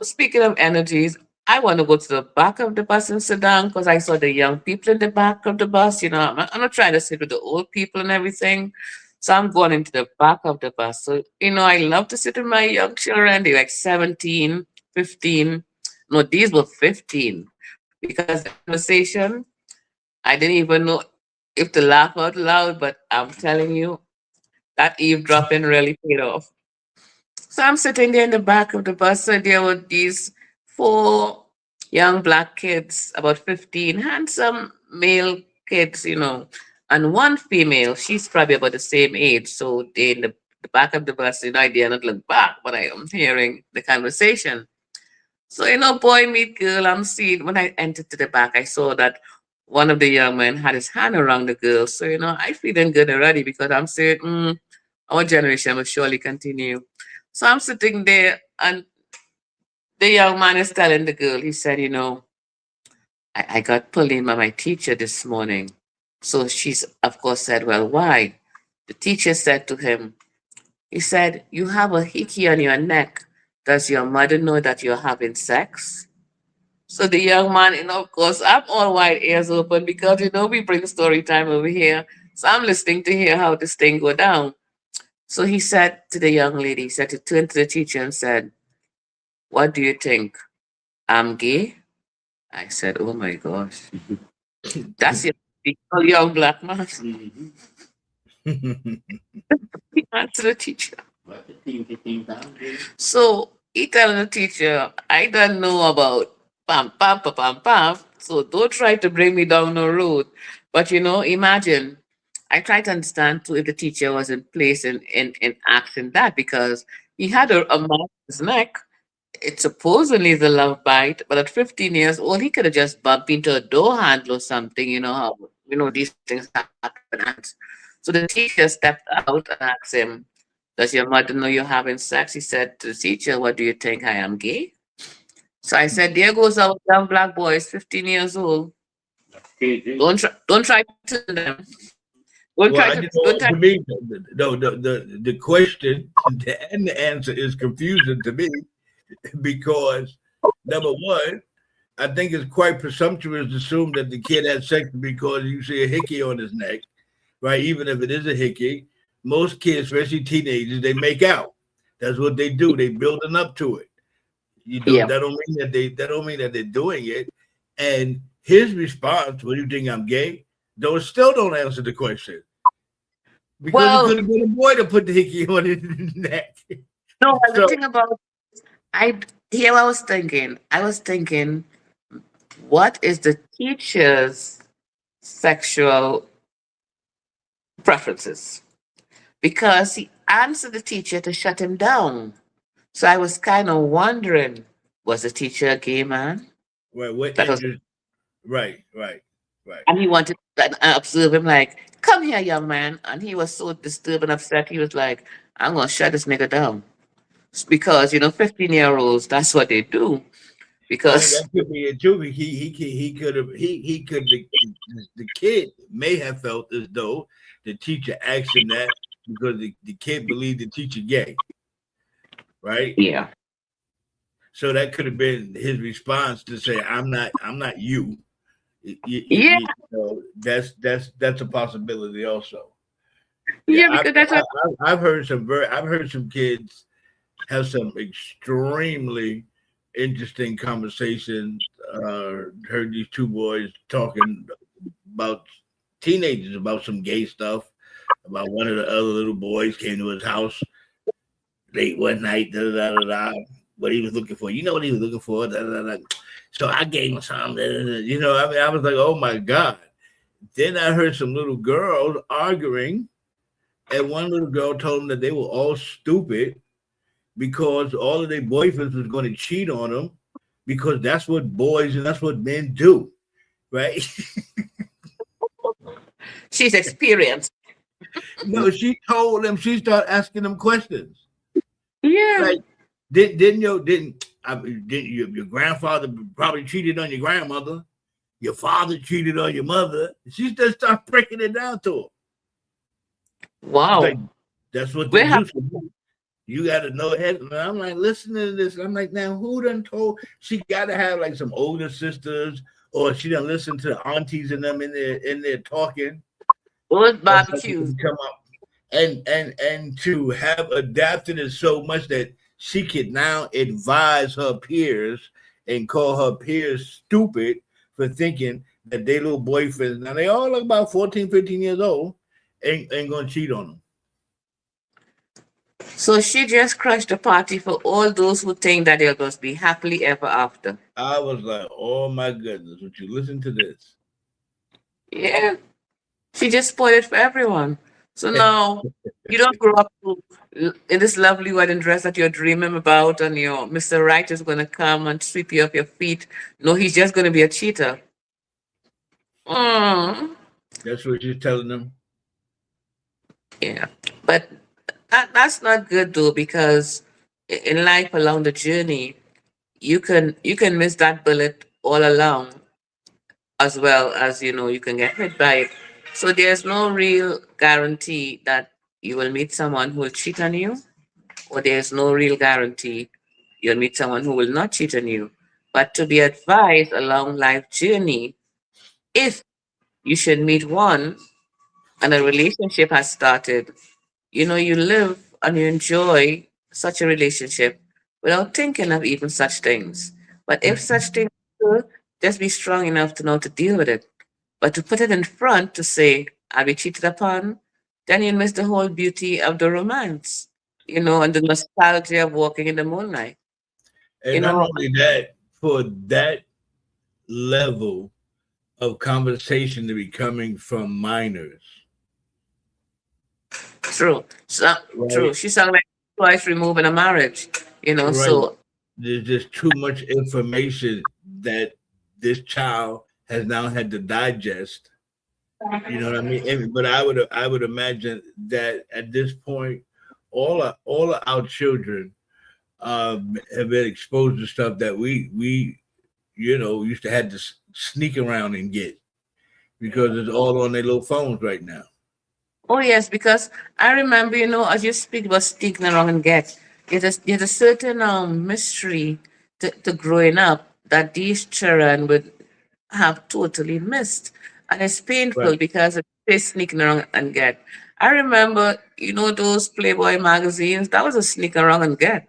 speaking of energies, I want to go to the back of the bus and sit down, because I saw the young people in the back of the bus. I'm not trying to sit with the old people and everything. So I'm going into the back of the bus. So, I love to sit with my young children. They're like 17, 15. No, these were 15, because the conversation, I didn't even know if to laugh out loud, but I'm telling you, that eavesdropping really paid off. So I'm sitting there in the back of the bus, and there were these four young black kids, about 15, handsome male kids, and one female. She's probably about the same age. So they in the back of the bus, I dare not look back, but I am hearing the conversation. So, boy meet girl, I'm seeing when I entered to the back, I saw that one of the young men had his hand around the girl. So, I feeling good already, because I'm saying, our generation will surely continue. So I'm sitting there, and the young man is telling the girl, he said, I got pulled in by my teacher this morning. So she's, of course, said, well, why? The teacher said to him, he said, you have a hickey on your neck. Does your mother know that you're having sex? So the young man, of course, I'm all wide ears open, because, we bring story time over here. So I'm listening to hear how this thing go down. So he said to the young lady, he said, to turn to the teacher and said, what do you think? I'm gay? I said, oh my gosh. That's your typical young black man. He answered the teacher. So he telling the teacher, I don't know about pam pam pam pam pam. So don't try to bring me down the road. But imagine, I try to understand too if the teacher was in place in asking that, because he had a mark on his neck. It's supposedly the love bite, but at 15 years old, he could have just bumped into a door handle or something. You know how these things happen. And so the teacher stepped out and asked him, "Does your mother know you're having sex?" He said to the teacher, "What do you think? I am gay?" So I said, "There goes our young black boys, 15 years old. Don't try to turn them. Don't Well, try I to just know don't try." to me, the question and the answer is confusing to me because number one, I think it's quite presumptuous to assume that the kid had sex because you see a hickey on his neck, right? Even if it is a hickey, most kids, especially teenagers, they make out. That's what they do. They building up to it. Yeah. That don't mean that they're doing it. And his response, "What do you think? I'm gay?" Still don't answer the question. Because it Well, could have been a boy to put the hickey on his neck. no. The So thing about I here I was thinking. I was thinking, what is the teacher's sexual preferences? Because he answered the teacher to shut him down. So I was kind of wondering, was the teacher a gay man? right, what That was, interest? Right. and he wanted to observe him like, "Come here, young man." And he was so disturbed and upset. He was like, "I'm gonna shut this nigga down." Because 15-year-olds, that's what they do. Oh, Because that could be it too. He could have he could the kid may have felt as though the teacher asked him that because the kid believed the teacher gay, right? yeah. So that could have been his response to say, I'm not you. Yeah, You know, that's a possibility also. Yeah, yeah, because that's what. I've heard some kids have some extremely interesting conversations. Heard these two boys talking about teenagers about some gay stuff. About one of the other little boys came to his house late one night. Da da da da. What he was looking for, you know what he was looking for. Da, da, da. So I gave him some. Da, da, da. You know, I mean, I was like, oh my god. Then I heard some little girls arguing, and one little girl told them that they were all stupid because all of their boyfriends was going to cheat on them because that's what boys and that's what men do, right? She's experienced. No, she told them. She started asking them questions. Yeah. Like, didn't your grandfather probably cheated on your grandmother? Your father cheated on your mother. She just started breaking it down to her. Wow. Like, that's what they do. You got to know it. And I'm like, listening to this. I'm like, now who done told? She got to have like some older sisters, or she done listen to the aunties and them in there talking. Those barbecues. Come up and to have adapted it so much that she could now advise her peers and call her peers stupid for thinking that their little boyfriends, now they all look about 14, 15 years old, ain't gonna cheat on them. So she just crashed the party for all those who think that they'll just be happily ever after. I was like, oh my goodness, would you listen to this? Yeah. She just spoiled it for everyone. So now you don't grow up in this lovely wedding dress that you're dreaming about, and your Mr. Right is going to come and sweep you off your feet. No, he's just going to be a cheater. Mm. That's what you're telling them. Yeah. But that's not good though, because in life along the journey, you can miss that bullet all along, as well as you can get hit by it. So there's no real guarantee that you will meet someone who will cheat on you, or there's no real guarantee you'll meet someone who will not cheat on you. But to be advised along life journey, if you should meet one and a relationship has started, you live and you enjoy such a relationship without thinking of even such things. But if such things occur, just be strong enough to know to deal with it. But to put it in front to say, I'll be cheated upon, then you miss the whole beauty of the romance, and the nostalgia of walking in the moonlight. And not only that, for that level of conversation to be coming from minors. True. So, right? True. She sounded like twice removing a marriage, right. So there's just too much information that this child has now had to digest. You know what I mean? But I would imagine that at this point, all of our children have been exposed to stuff that we used to have to sneak around and get, because it's all on their little phones right now. Oh yes, because I remember, as you speak about sneaking around and get, there's a certain mystery to growing up that these children would have totally missed. And it's painful, Right. because they're sneaking around and get. I remember, those Playboy magazines, that was a sneak around and get.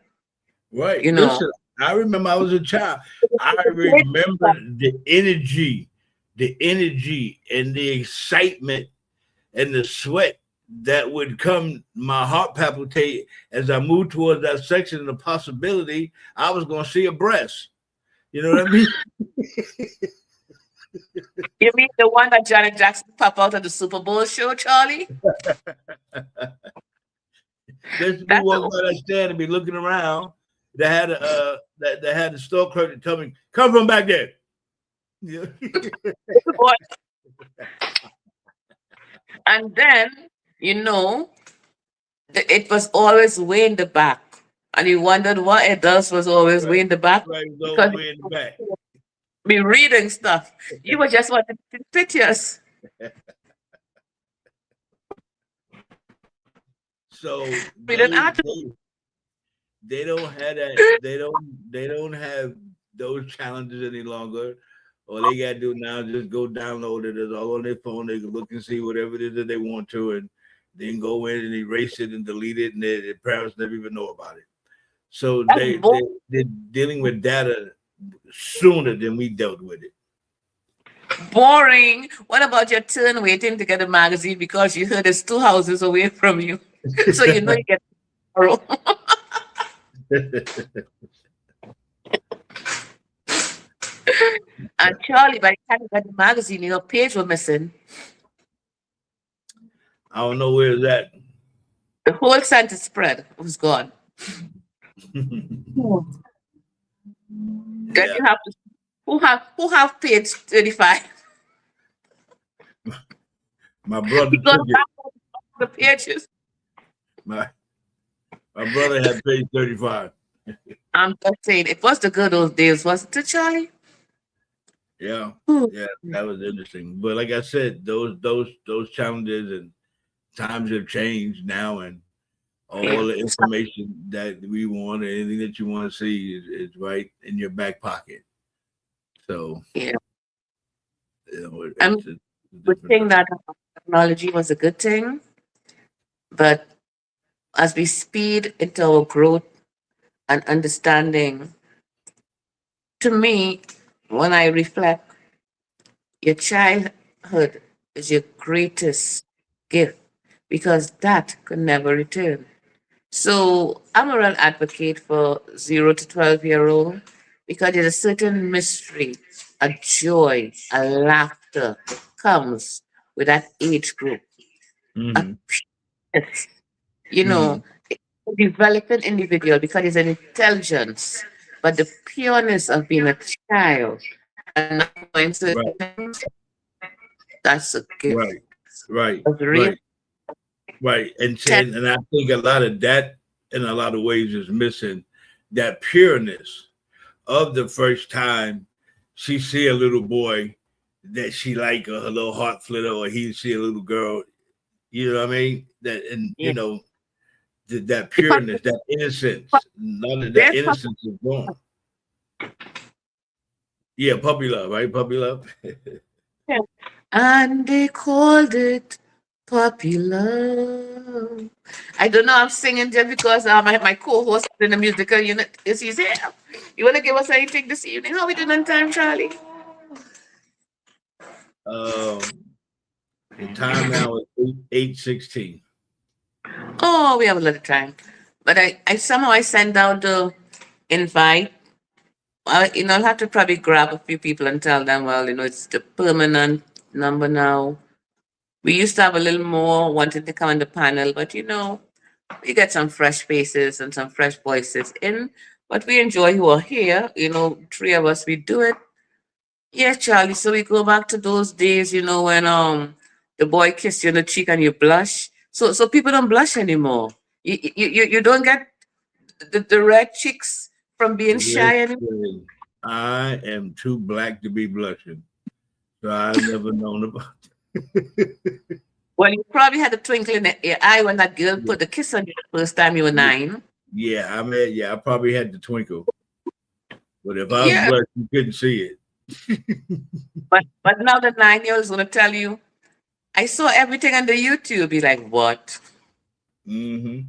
Right. Listen, I remember I was a child. I remember the energy and the excitement and the sweat that would come, my heart palpitate as I moved towards that section of the possibility I was going to see a breast. You know what I mean? You mean the one that Janet Jackson popped out of the Super Bowl show, Charlie? There's people walking by that stand and be looking around. They had that had the store clerk to tell me, "Come from back there." And then, it was always way in the back. And you wondered why it was always way in the back. Right, because way in the back. Be reading stuff. You were just wanting to take pictures. So Read an they don't have that. don't have those challenges any longer. All they gotta do now is just go download it. It's all on their phone. They can look and see whatever it is that they want to, and then go in and erase it and delete it, and their parents never even know about it. So That's they're dealing with data sooner than we dealt with it. boring. What about your turn waiting to get a magazine because you heard it's 2 houses away from you? So you know you get tomorrow. And Charlie, by the time you got the magazine, your page was missing. I don't know where it's at. The whole center spread was gone. Then Yeah. you have to who have page 35. My brother You got took it. the pages. My brother had page 35. I'm just saying, it was the good old days, wasn't it, Charlie? Yeah, Hmm. yeah, that was interesting. But like I said, those challenges and times have changed now, and all the information that we want, anything that you want to see, is right in your back pocket. So Yeah. it's I'm a would different think that technology was a good thing, but as we speed into our growth and understanding, to me, when I reflect, your childhood is your greatest gift because that could never return. So I'm a real advocate for 0 to 12-year-old because there's a certain mystery, a joy, a laughter that comes with that age group. A Mhm, peace, you mhm. know, a developing individual because it's an intelligence, but the pureness of being a child and not knowing certain Right, things, that's a gift. right, right, That's real right, right. And tech. and I think a lot of that, in a lot of ways, is missing that pureness of the first time she see a little boy that she like, or her little heart flitter, or he see a little girl. You know what I mean? That, and Yeah. that Because pureness, that innocence, none of that there's innocence is gone. Yeah, puppy love, right? Puppy love. something, and they called it Puppy Love. I don't know, I'm singing just because my co-host in the musical unit is he's here. You want to give us anything this evening? How we doing on time, Charlie? um, the time now is 8:16. Oh, we have a lot of time. But I somehow I sent out the invite. I'll have to probably grab a few people and tell them, well, it's the permanent number now. We used to have a little more wanting to come on the panel, but we get some fresh faces and some fresh voices in. But we enjoy who are here. Three of us, we do it. Yeah, Charlie. So we go back to those days, when the boy kissed you on the cheek and you blush. So people don't blush anymore. You don't get the red cheeks from being shy anymore. Listen, I am too black to be blushing, so I've never known about. Well, you probably had a twinkle in your eye when that girl put the kiss on you the first time you were 9. Yeah, I mean, yeah, I probably had the twinkle, but if I was Yeah, black, you couldn't see it. but now the 9-year-old's gonna tell you, I saw everything on the YouTube. Be like, what? Hmm.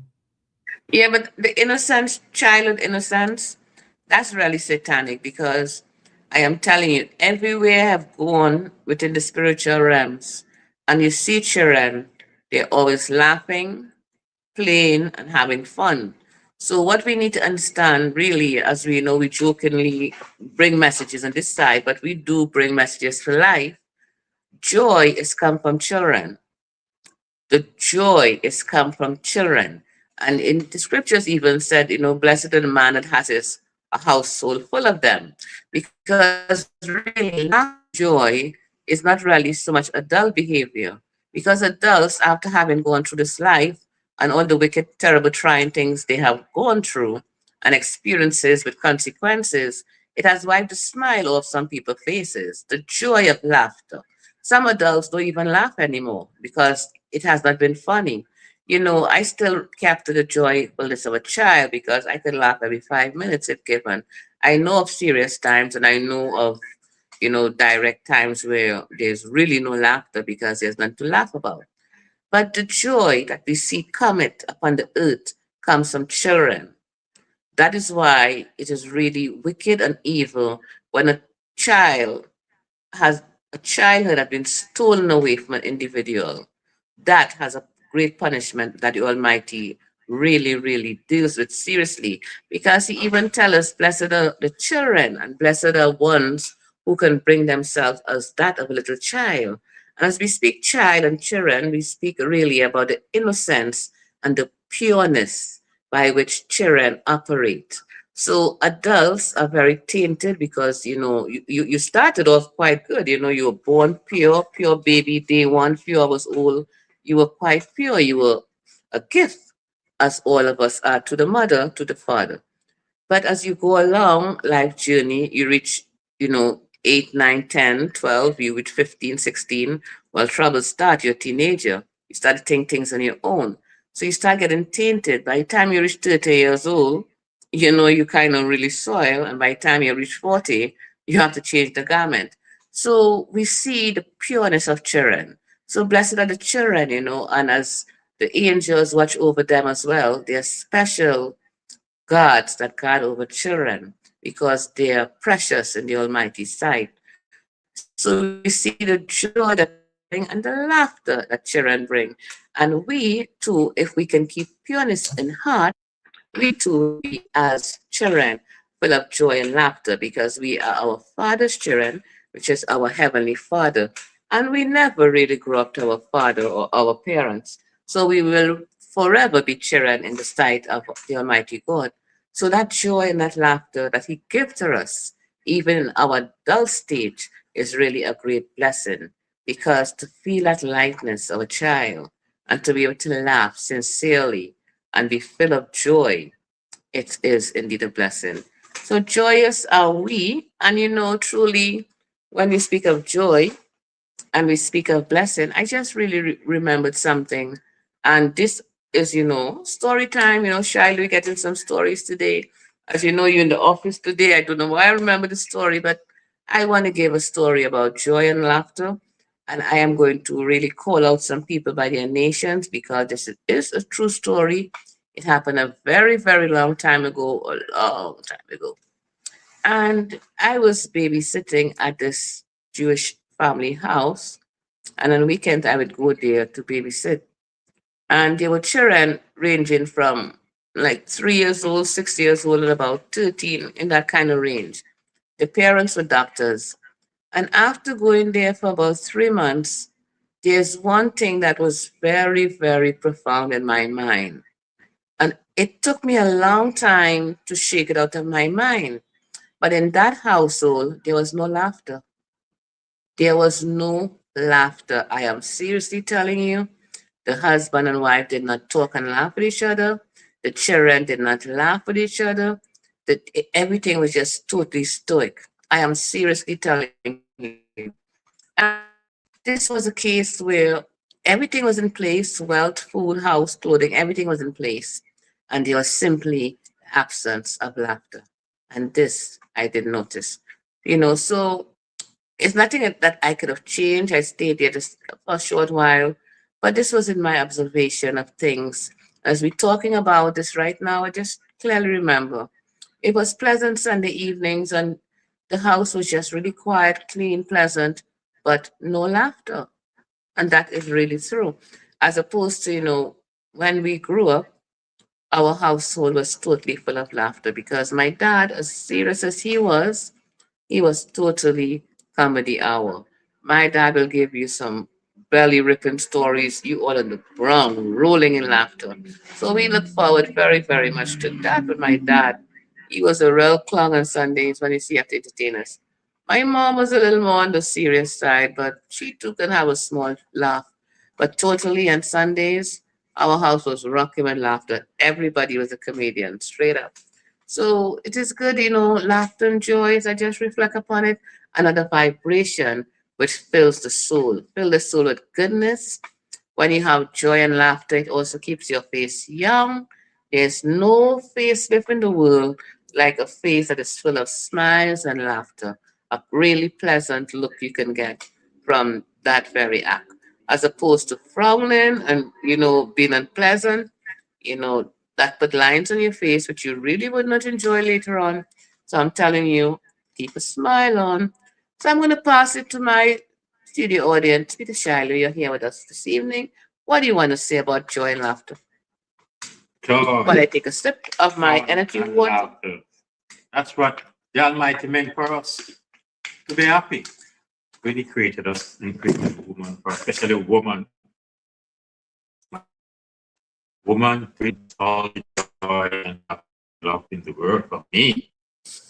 Yeah, but the innocence, childhood innocence, that's really satanic because I am telling you, everywhere I've gone within the spiritual realms, and you see children, they're always laughing, playing, and having fun. So what we need to understand, really, as we know, we jokingly bring messages on this side, but we do bring messages for life. Joy is come from children. The joy is come from children. And in the scriptures even said, blessed is the man that has a household full of them. Because really joy is not really so much adult behavior. Because adults, after having gone through this life and all the wicked, terrible, trying things they have gone through and experiences with consequences, it has wiped the smile off some people's faces, the joy of laughter. Some adults don't even laugh anymore because it has not been funny. I still capture the joyfulness of a child because I could laugh every 5 minutes if given. I know of serious times, and I know of, direct times where there's really no laughter because there's nothing to laugh about. But the joy that we see cometh upon the earth comes from children. That is why it is really wicked and evil when child has a childhood has been stolen away from an individual. That has a great punishment that the Almighty really, really deals with seriously. Because He even tells us, blessed are the children, and blessed are ones who can bring themselves as that of a little child. And as we speak child and children, we speak really about the innocence and the pureness by which children operate. So adults are very tainted because you started off quite good. You were born pure, pure baby, day one, few hours old. You were quite pure. You were a gift, as all of us are, to the mother, to the father. But as you go along life journey, you reach, 8, 9, 10, 12, you reach 15, 16. Well, troubles start, you're a teenager. You start to think things on your own. So you start getting tainted. By the time you reach 30 years old, you kind of really soil. And by the time you reach 40, you have to change the garment. So we see the pureness of children. So blessed are the children, and as the angels watch over them as well, they're special gods that guard over children because they are precious in the Almighty's sight. So we see the joy that children bring and the laughter that children bring. And we too, if we can keep pureness in heart, we too will be as children full of joy and laughter because we are our Father's children, which is our Heavenly Father. And we never really grew up to our father or our parents. So we will forever be children in the sight of the Almighty God. So that joy and that laughter that He gives to us, even in our adult stage, is really a great blessing because to feel that lightness of a child and to be able to laugh sincerely and be filled of joy, it is indeed a blessing. So joyous are we, and truly, when we speak of joy, and we speak of blessing, I just really remembered something. And this is, story time. Shiloh, we getting some stories today. As you know, you're in the office today. I don't know why I remember the story, but I want to give a story about joy and laughter. And I am going to really call out some people by their nations because this is a true story. It happened a very, very long time ago, a long time ago. And I was babysitting at this Jewish family house. And on weekends, I would go there to babysit. And there were children ranging from like 3 years old, 6 years old, and about 13, in that kind of range. The parents were doctors. And after going there for about 3 months, there's one thing that was very, very profound in my mind. And it took me a long time to shake it out of my mind. But in that household, there was no laughter. There was no laughter. I am seriously telling you. The husband and wife did not talk and laugh with each other. The children did not laugh with each other. Everything was just totally stoic. I am seriously telling you. And this was a case where everything was in place, wealth, food, house, clothing, everything was in place. And there was simply absence of laughter. And this I did notice. So it's nothing that I could have changed. I stayed there just for a short while. But this was in my observation of things. As we're talking about this right now, I just clearly remember it was pleasant Sunday evenings and the house was just really quiet, clean, pleasant, but no laughter. And that is really true. As opposed to, when we grew up, our household was totally full of laughter because my dad, as serious as he was totally comedy hour. My dad will give you some belly ripping stories, you all on the ground, rolling in laughter. So we look forward very, very much to that with my dad. He was a real clown on Sundays when he have to entertain us. My mom was a little more on the serious side, but she too can have a small laugh. But totally on Sundays, our house was rocking with laughter. Everybody was a comedian, straight up. So it is good, laughter and joy, as I just reflect upon it, another vibration which fill the soul with goodness. When you have joy and laughter, it also keeps your face young. There's no facelift in the world like a face that is full of smiles and laughter. A really pleasant look you can get from that very act, as opposed to frowning and, being unpleasant, that put lines on your face, which you really would not enjoy later on. So I'm telling you, keep a smile on. So I'm going to pass it to my studio audience. Peter Shiloh, you're here with us this evening. What do you want to say about joy and laughter? Joy. While I take a sip of my fun, energy and water. laughter. That's what the Almighty meant for us, to be happy. When He created us and created a woman, for especially a woman. Woman brings all the joy and love in the world for me.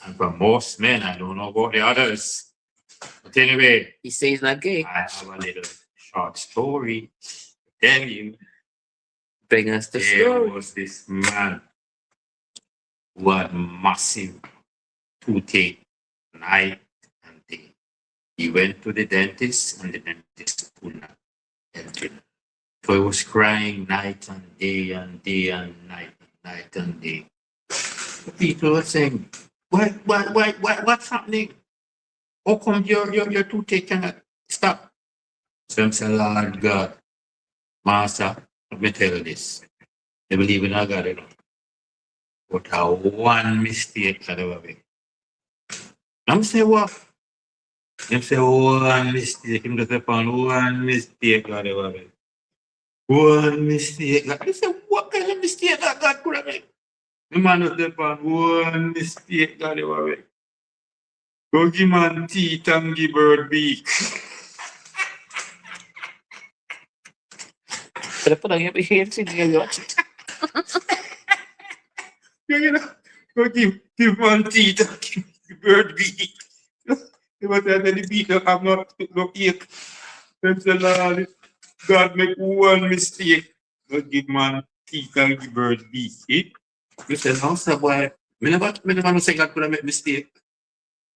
And for most men, I don't know about the others. But anyway, He says he's not gay. I have a little short story to tell you. Bring us the There story. was this man who had massive toothache night and day. He went to the dentist and the dentist could not help him. So he was crying night and day and day and night and day. People were saying, what's happening? How come your toothache cannot stop? So I'm saying, Lord God, Master, let me tell you this. They believe in our God, you know. But one mistake that ever make. I'm saying what? Them say one mistake, him just upon one mistake God ever make. One mistake. I say, what kind of mistake that God could have made? The man was upon one mistake God ever make. Go give man teeth and give bird beak. Pero put on your hands in your watch. You know, go give man teeth and give bird beak. He was saying that the beak don't have no ache. Them say, Lord, God make one mistake. But give man teeth and give bird beak. You say, no, sir, boy. Me never say God could have made mistake.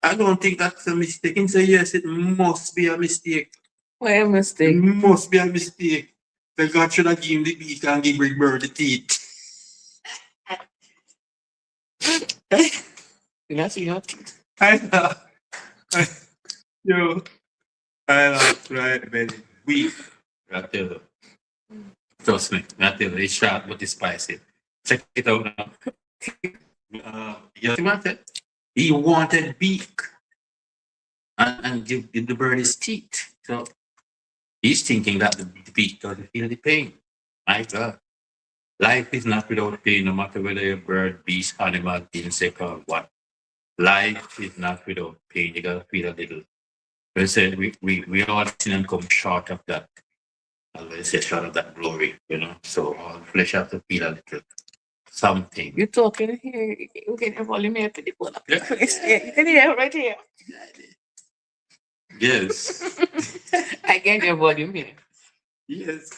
I don't think that's a mistake. He say, yes, it must be a mistake. Why a It mistake? must be a mistake. The God should have given him the beak and give the bird the teeth. You know, see your teeth. I know. Yo, I know, right, baby. Weak. I tell you. Trust me, I tell you, it's sharp but it's spicy. Check it out now. You see what I said? He wanted beak and give the bird his teeth. So he's thinking that the beak doesn't feel the pain. My God. Life is not without pain, no matter whether you're a bird, beast, animal, insect, or what. Life is not without pain. You gotta feel a little. They said we all sin and come short of that. As they say, short of that glory, you know. So all flesh have to feel a little something. You're talking here. You can have volume here to the phone. Yeah. You can hear right here. Yes. I get your volume here. Yes.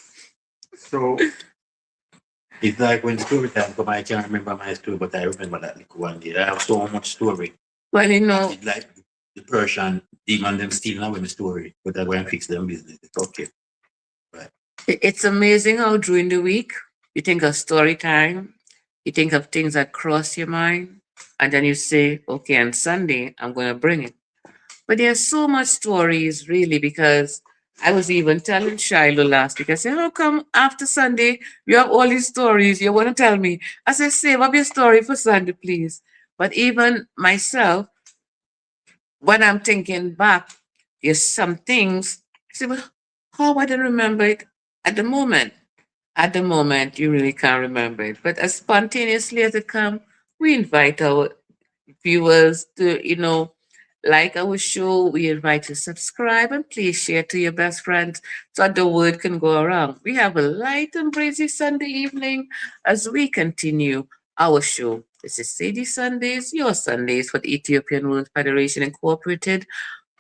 So it's like when story time come, I can't remember my story, but I remember that little one day. I have so much story. Well, you know, It's like the Persian demon them stealing away my story, but I go and fix them business. It's okay. it's amazing how during the week you think of story time, you think of things that cross your mind, and then you say, okay, on Sunday, I'm going to bring it. But there's so much stories, really, because I was even telling Shiloh last week. I said, how come after Sunday you have all these stories you want to tell me? I said, save up your story for Sunday, please. But even myself, when I'm thinking back, there's some things, I say, well, how I didn't remember it at the moment. At the moment, you really can't remember it. But as spontaneously as it comes, we invite our viewers to, like our show. We invite you to subscribe and please share to your best friends so that the word can go around. We have a light and breezy Sunday evening as we continue our show. This is Sadi Sundays, your Sundays for the Ethiopian Women's Federation Incorporated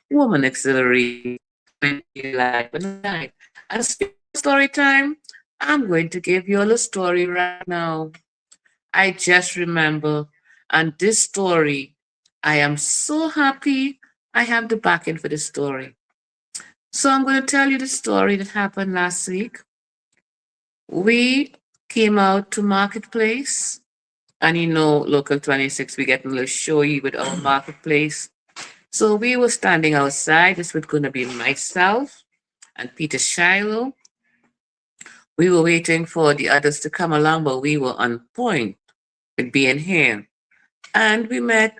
Woman Auxiliary Live and Live. And speaking of story time, I'm going to give you all a story right now. I just remember, and this story, I am so happy I have the backing for the story. So I'm going to tell you the story that happened last week. We came out to Marketplace And you know, Local 26, we get a little showy with our marketplace. So we were standing outside. This was going to be myself and Peter Shiloh. We were waiting for the others to come along, but we were on point with being here. And we met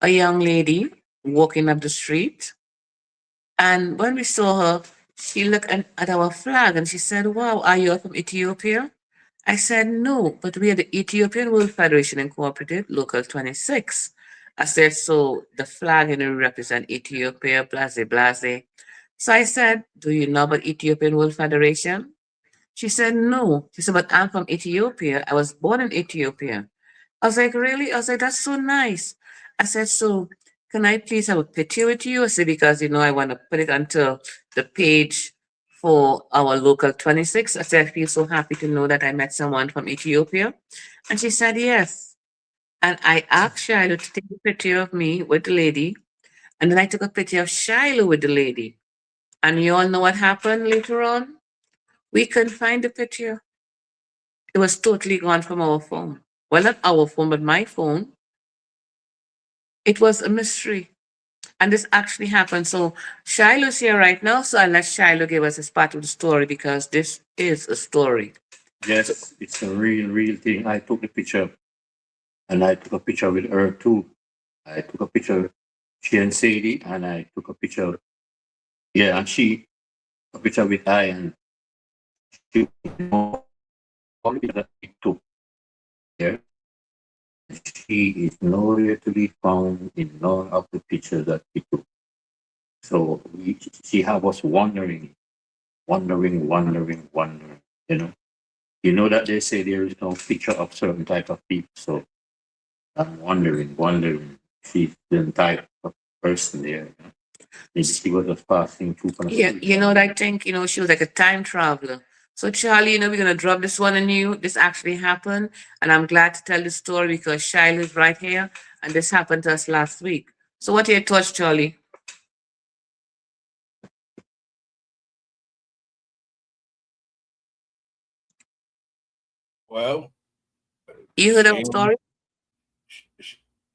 a young lady walking up the street. And when we saw her, she looked at our flag and she said, "Wow, are you from Ethiopia?" I said, "No, but we are the Ethiopian World Federation Incorporated, Local 26." I said, "So the flag and it represent Ethiopia, blase, blase." So I said, "Do you know about Ethiopian World Federation?" She said, "No." She said, "But I'm from Ethiopia. I was born in Ethiopia." I was like, "Really?" I was like, "That's so nice." I said, "So can I please have a picture with you?" I said, "Because, I want to put it onto the page for our Local 26. I said, "I feel so happy to know that I met someone from Ethiopia." And she said, "Yes." And I asked Shiloh to take a picture of me with the lady. And then I took a picture of Shiloh with the lady. And you all know what happened later on? We couldn't find the picture. It was totally gone from our phone. Well, not our phone, but my phone. It was a mystery. And this actually happened. So Shiloh's here right now. So I'll let Shiloh give us his part of the story because this is a story. Yes, it's a real thing. I took the picture and I took a picture with her too. I took a picture, she and Sadie, and I took a picture, yeah, and she, a picture with I, and she, all that we took there. She is nowhere to be found in none of the pictures that we took. So she have us wondering, You know that they say there is no picture of certain type of people. So I'm wondering. She's the type of person there. Maybe she was just passing through. Yeah, what I think, she was like a time traveler. So Charlie, we're gonna drop this one on you. This actually happened, and I'm glad to tell the story because Shiloh is right here, and this happened to us last week. So what are your thoughts, Charlie? Well, You heard of the story?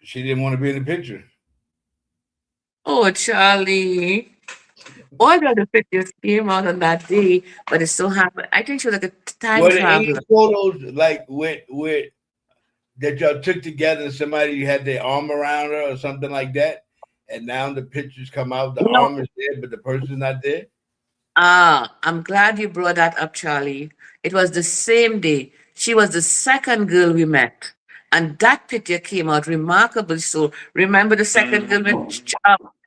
she didn't want to be in the picture. Oh, Charlie. All the other pictures came out on that day, but it so happened. I think she was like a time Were there any traveler. photos like with that y'all took together and somebody had their arm around her or something like that? And now the pictures come out, the No. arm is there, but the person's not there? I'm glad you brought that up, Charlie. It was the same day. She was the second girl we met. And that picture came out remarkably so. Remember the second girl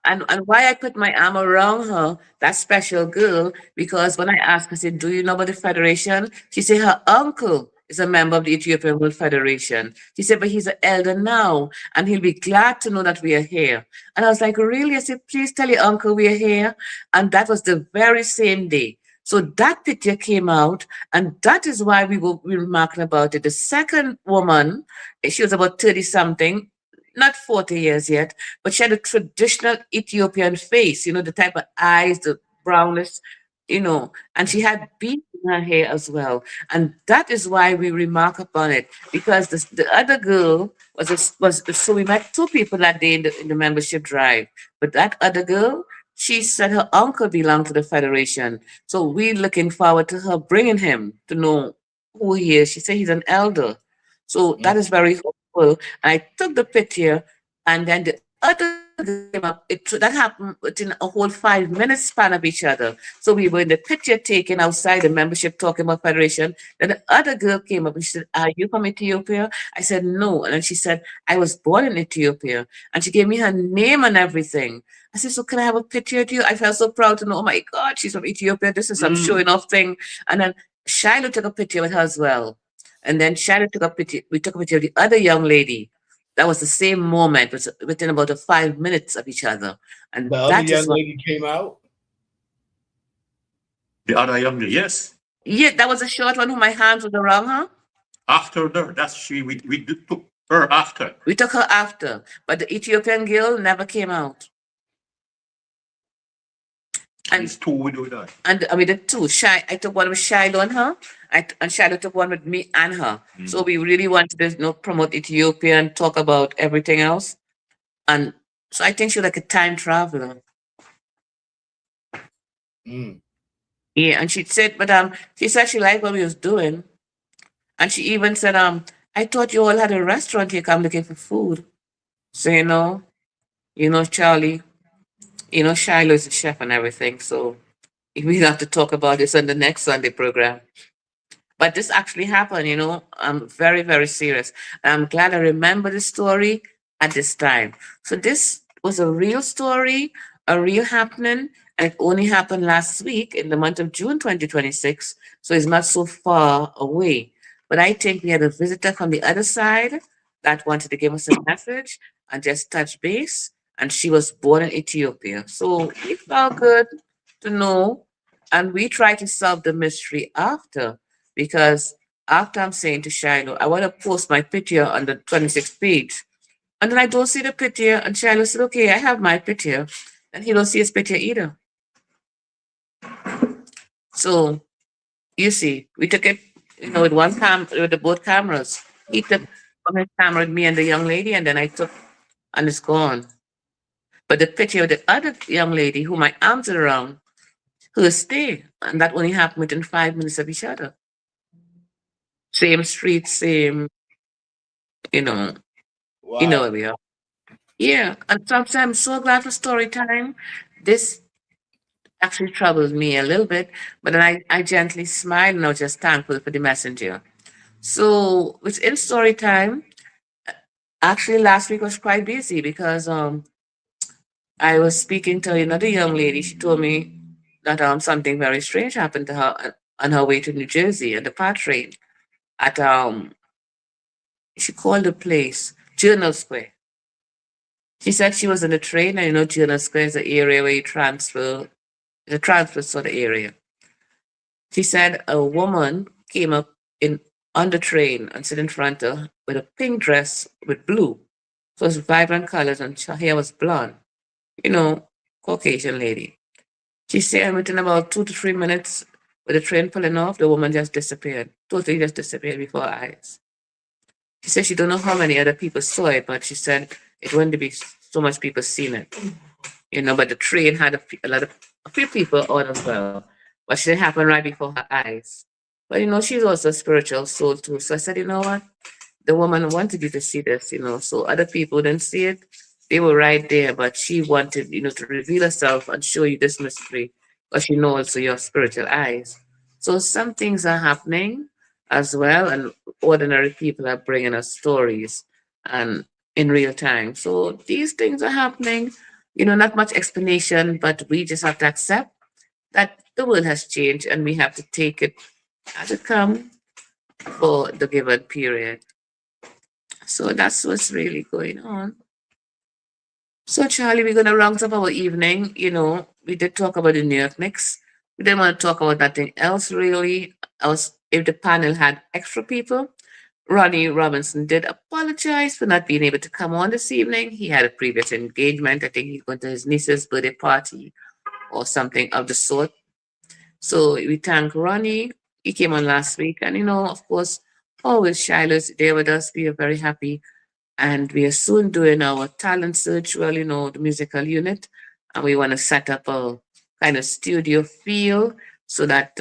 and why I put my arm around her, that special girl, because when I asked her, I said, "Do you know about the Federation?" She said her uncle is a member of the Ethiopian World Federation. She said, "But he's an elder now, and he'll be glad to know that we are here." And I was like, "Really?" I said, "Please tell your uncle we are here." And that was the very same day. So that picture came out, and that is why we were remarking about it. The second woman, she was about 30 something, not 40 years yet, but she had a traditional Ethiopian face, the type of eyes, the brownish, and she had beads in her hair as well. And that is why we remark upon it, because the other girl was so we met two people that day in the membership drive. But that other girl, she said her uncle belonged to the Federation. So we're looking forward to her bringing him to know who he is. She said he's an elder. So that is very hopeful. And I took the picture, and then the other girl came up. That happened within a whole 5 minutes span of each other. So we were in the picture taken outside the membership talking about Federation. Then the other girl came up and she said, "Are you from Ethiopia?" I said, "No." And then she said, "I was born in Ethiopia." And she gave me her name and everything. I said, "So can I have a picture of you?" I felt so proud to know, oh my God, she's from Ethiopia. This is some showing off thing. And then Shiloh took a picture with her as well. And then Shiloh took a picture, we took a picture of the other young lady. That was the same moment, within about 5 minutes of each other. And the other young lady came out? The other young lady, yes. Yeah, that was a short one who my hands was around her. After her, we took her after. We took her after, but the Ethiopian girl never came out. And It's two we do that. and I mean the two. I took one with Shiloh and her, and Shiloh took one with me and her. So we really wanted to promote Ethiopia and talk about everything else. And so I think she's like a time traveler. Mm. Yeah, and she said she liked what we was doing. And she even said, I thought you all had a restaurant here, come looking for food. So Charlie, Shiloh is a chef and everything. So we have to talk about this on the next Sunday program. But this actually happened, I'm very, very serious. And I'm glad I remember the story at this time. So this was a real story, a real happening, and it only happened last week in the month of June 2026. So it's not so far away. But I think we had a visitor from the other side that wanted to give us a message and just touch base. And she was born in Ethiopia. So it felt good to know. And we tried to solve the mystery after, because after I'm saying to Shiloh, I want to post my picture on the 26th page. And then I don't see the picture. And Shiloh said, okay, I have my picture. And he don't see his picture either. So you see, we took it, with with the both cameras. He took from his camera with me and the young lady, and then I took, and it's gone. But the picture of the other young lady whom I answered around, who is there, and that only happened within 5 minutes of each other. Same street, same, you know, Wow. where we are. Yeah, and sometimes I'm so glad for story time. This actually troubled me a little bit, but then I gently smiled and I was just thankful for the messenger. So within story time, actually last week was quite busy because I was speaking to another young lady. She told me that something very strange happened to her on her way to New Jersey at the PAT train at she called the place Journal Square. She said she was on the train, and Journal Square is the area where you transfer, the transfer sort of area. She said a woman came up in on the train and sit in front of her with a pink dress with blue. So it's vibrant colors, and her hair was blonde. You know, Caucasian lady. She said within about 2 to 3 minutes, with the train pulling off, the woman just disappeared, totally just disappeared before her eyes. She said she don't know how many other people saw it, but she said it wouldn't be so much people seen it. But the train had a few people on as well. But she happened right before her eyes. But she's also a spiritual soul too. So I said, you know what? The woman wanted you to see this, so other people didn't see it. They were right there, but she wanted, to reveal herself and show you this mystery, but she knows also your spiritual eyes. So some things are happening as well, and ordinary people are bringing us stories and in real time. So these things are happening, not much explanation, but we just have to accept that the world has changed and we have to take it as it comes for the given period. So that's what's really going on. So, Charlie, we're going to round up our evening. We did talk about the New York Knicks. We didn't want to talk about nothing else, really. If the panel had extra people, Ronnie Robinson did apologize for not being able to come on this evening. He had a previous engagement. I think he's going to his niece's birthday party or something of the sort. So we thank Ronnie. He came on last week. And, of course, always Shiloh's there with us. We are very happy. And we are soon doing our talent search, the musical unit. And we want to set up a kind of studio feel so that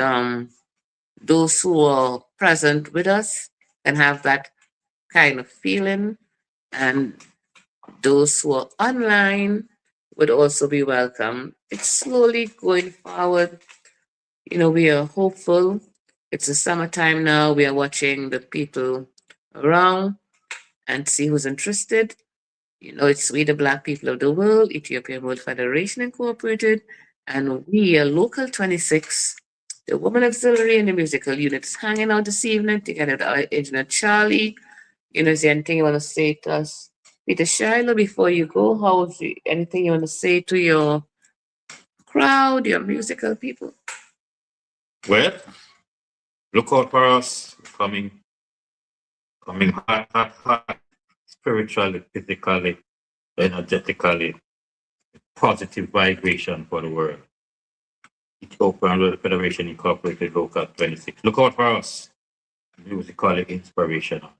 those who are present with us can have that kind of feeling. And those who are online would also be welcome. It's slowly going forward. We are hopeful. It's the summertime now. We are watching the people around and see who's interested. It's we, the Black people of the world, Ethiopian World Federation Incorporated, and we are Local 26, the Woman Auxiliary and the musical units hanging out this evening together with our engineer Charlie. Is there anything you want to say to us? Peter Shiloh, before you go, anything you want to say to your crowd, your musical people? Well, look out for us coming hot, hot, hot, spiritually, physically, energetically, positive vibration for the world. Ethiopian World Federation Incorporated Local 26. Look out for us. Musically inspirational.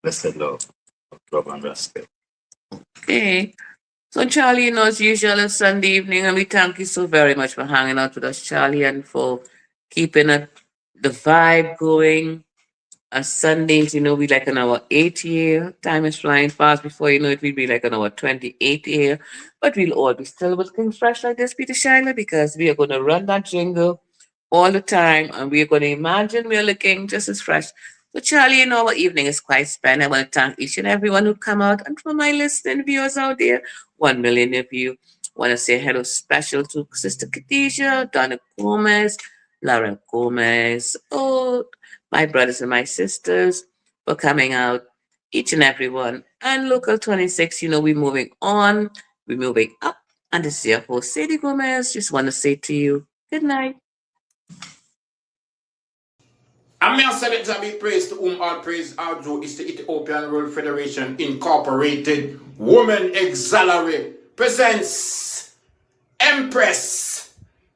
Blessed love, love and respect. Okay. So, Charlie, as usual, it's Sunday evening, and we thank you so very much for hanging out with us, Charlie, and for keeping the vibe going. Sundays, we like in our 8th year. Time is flying fast. Before you know it, we'll be like in our 28th year. But we'll all be still looking fresh like this, Peter Shiler, because we are going to run that jingle all the time, and we are going to imagine we are looking just as fresh. So, Charlie, our evening is quite spent. I want to thank each and everyone who come out, and for my listening viewers out there, 1 million of you. Want to say hello special to Sister Khadijah, Donna Gomez, Lara Gomez, my brothers and my sisters for coming out, each and every one. And Local 26, we're moving on, we're moving up. And this is your host, Sadi Gomez. Just want to say to you, good night. And may I select to be praised to whom all praise our due is the Ethiopian World Federation Incorporated Women Auxiliary presents Empress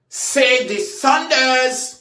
Sadi Saunders.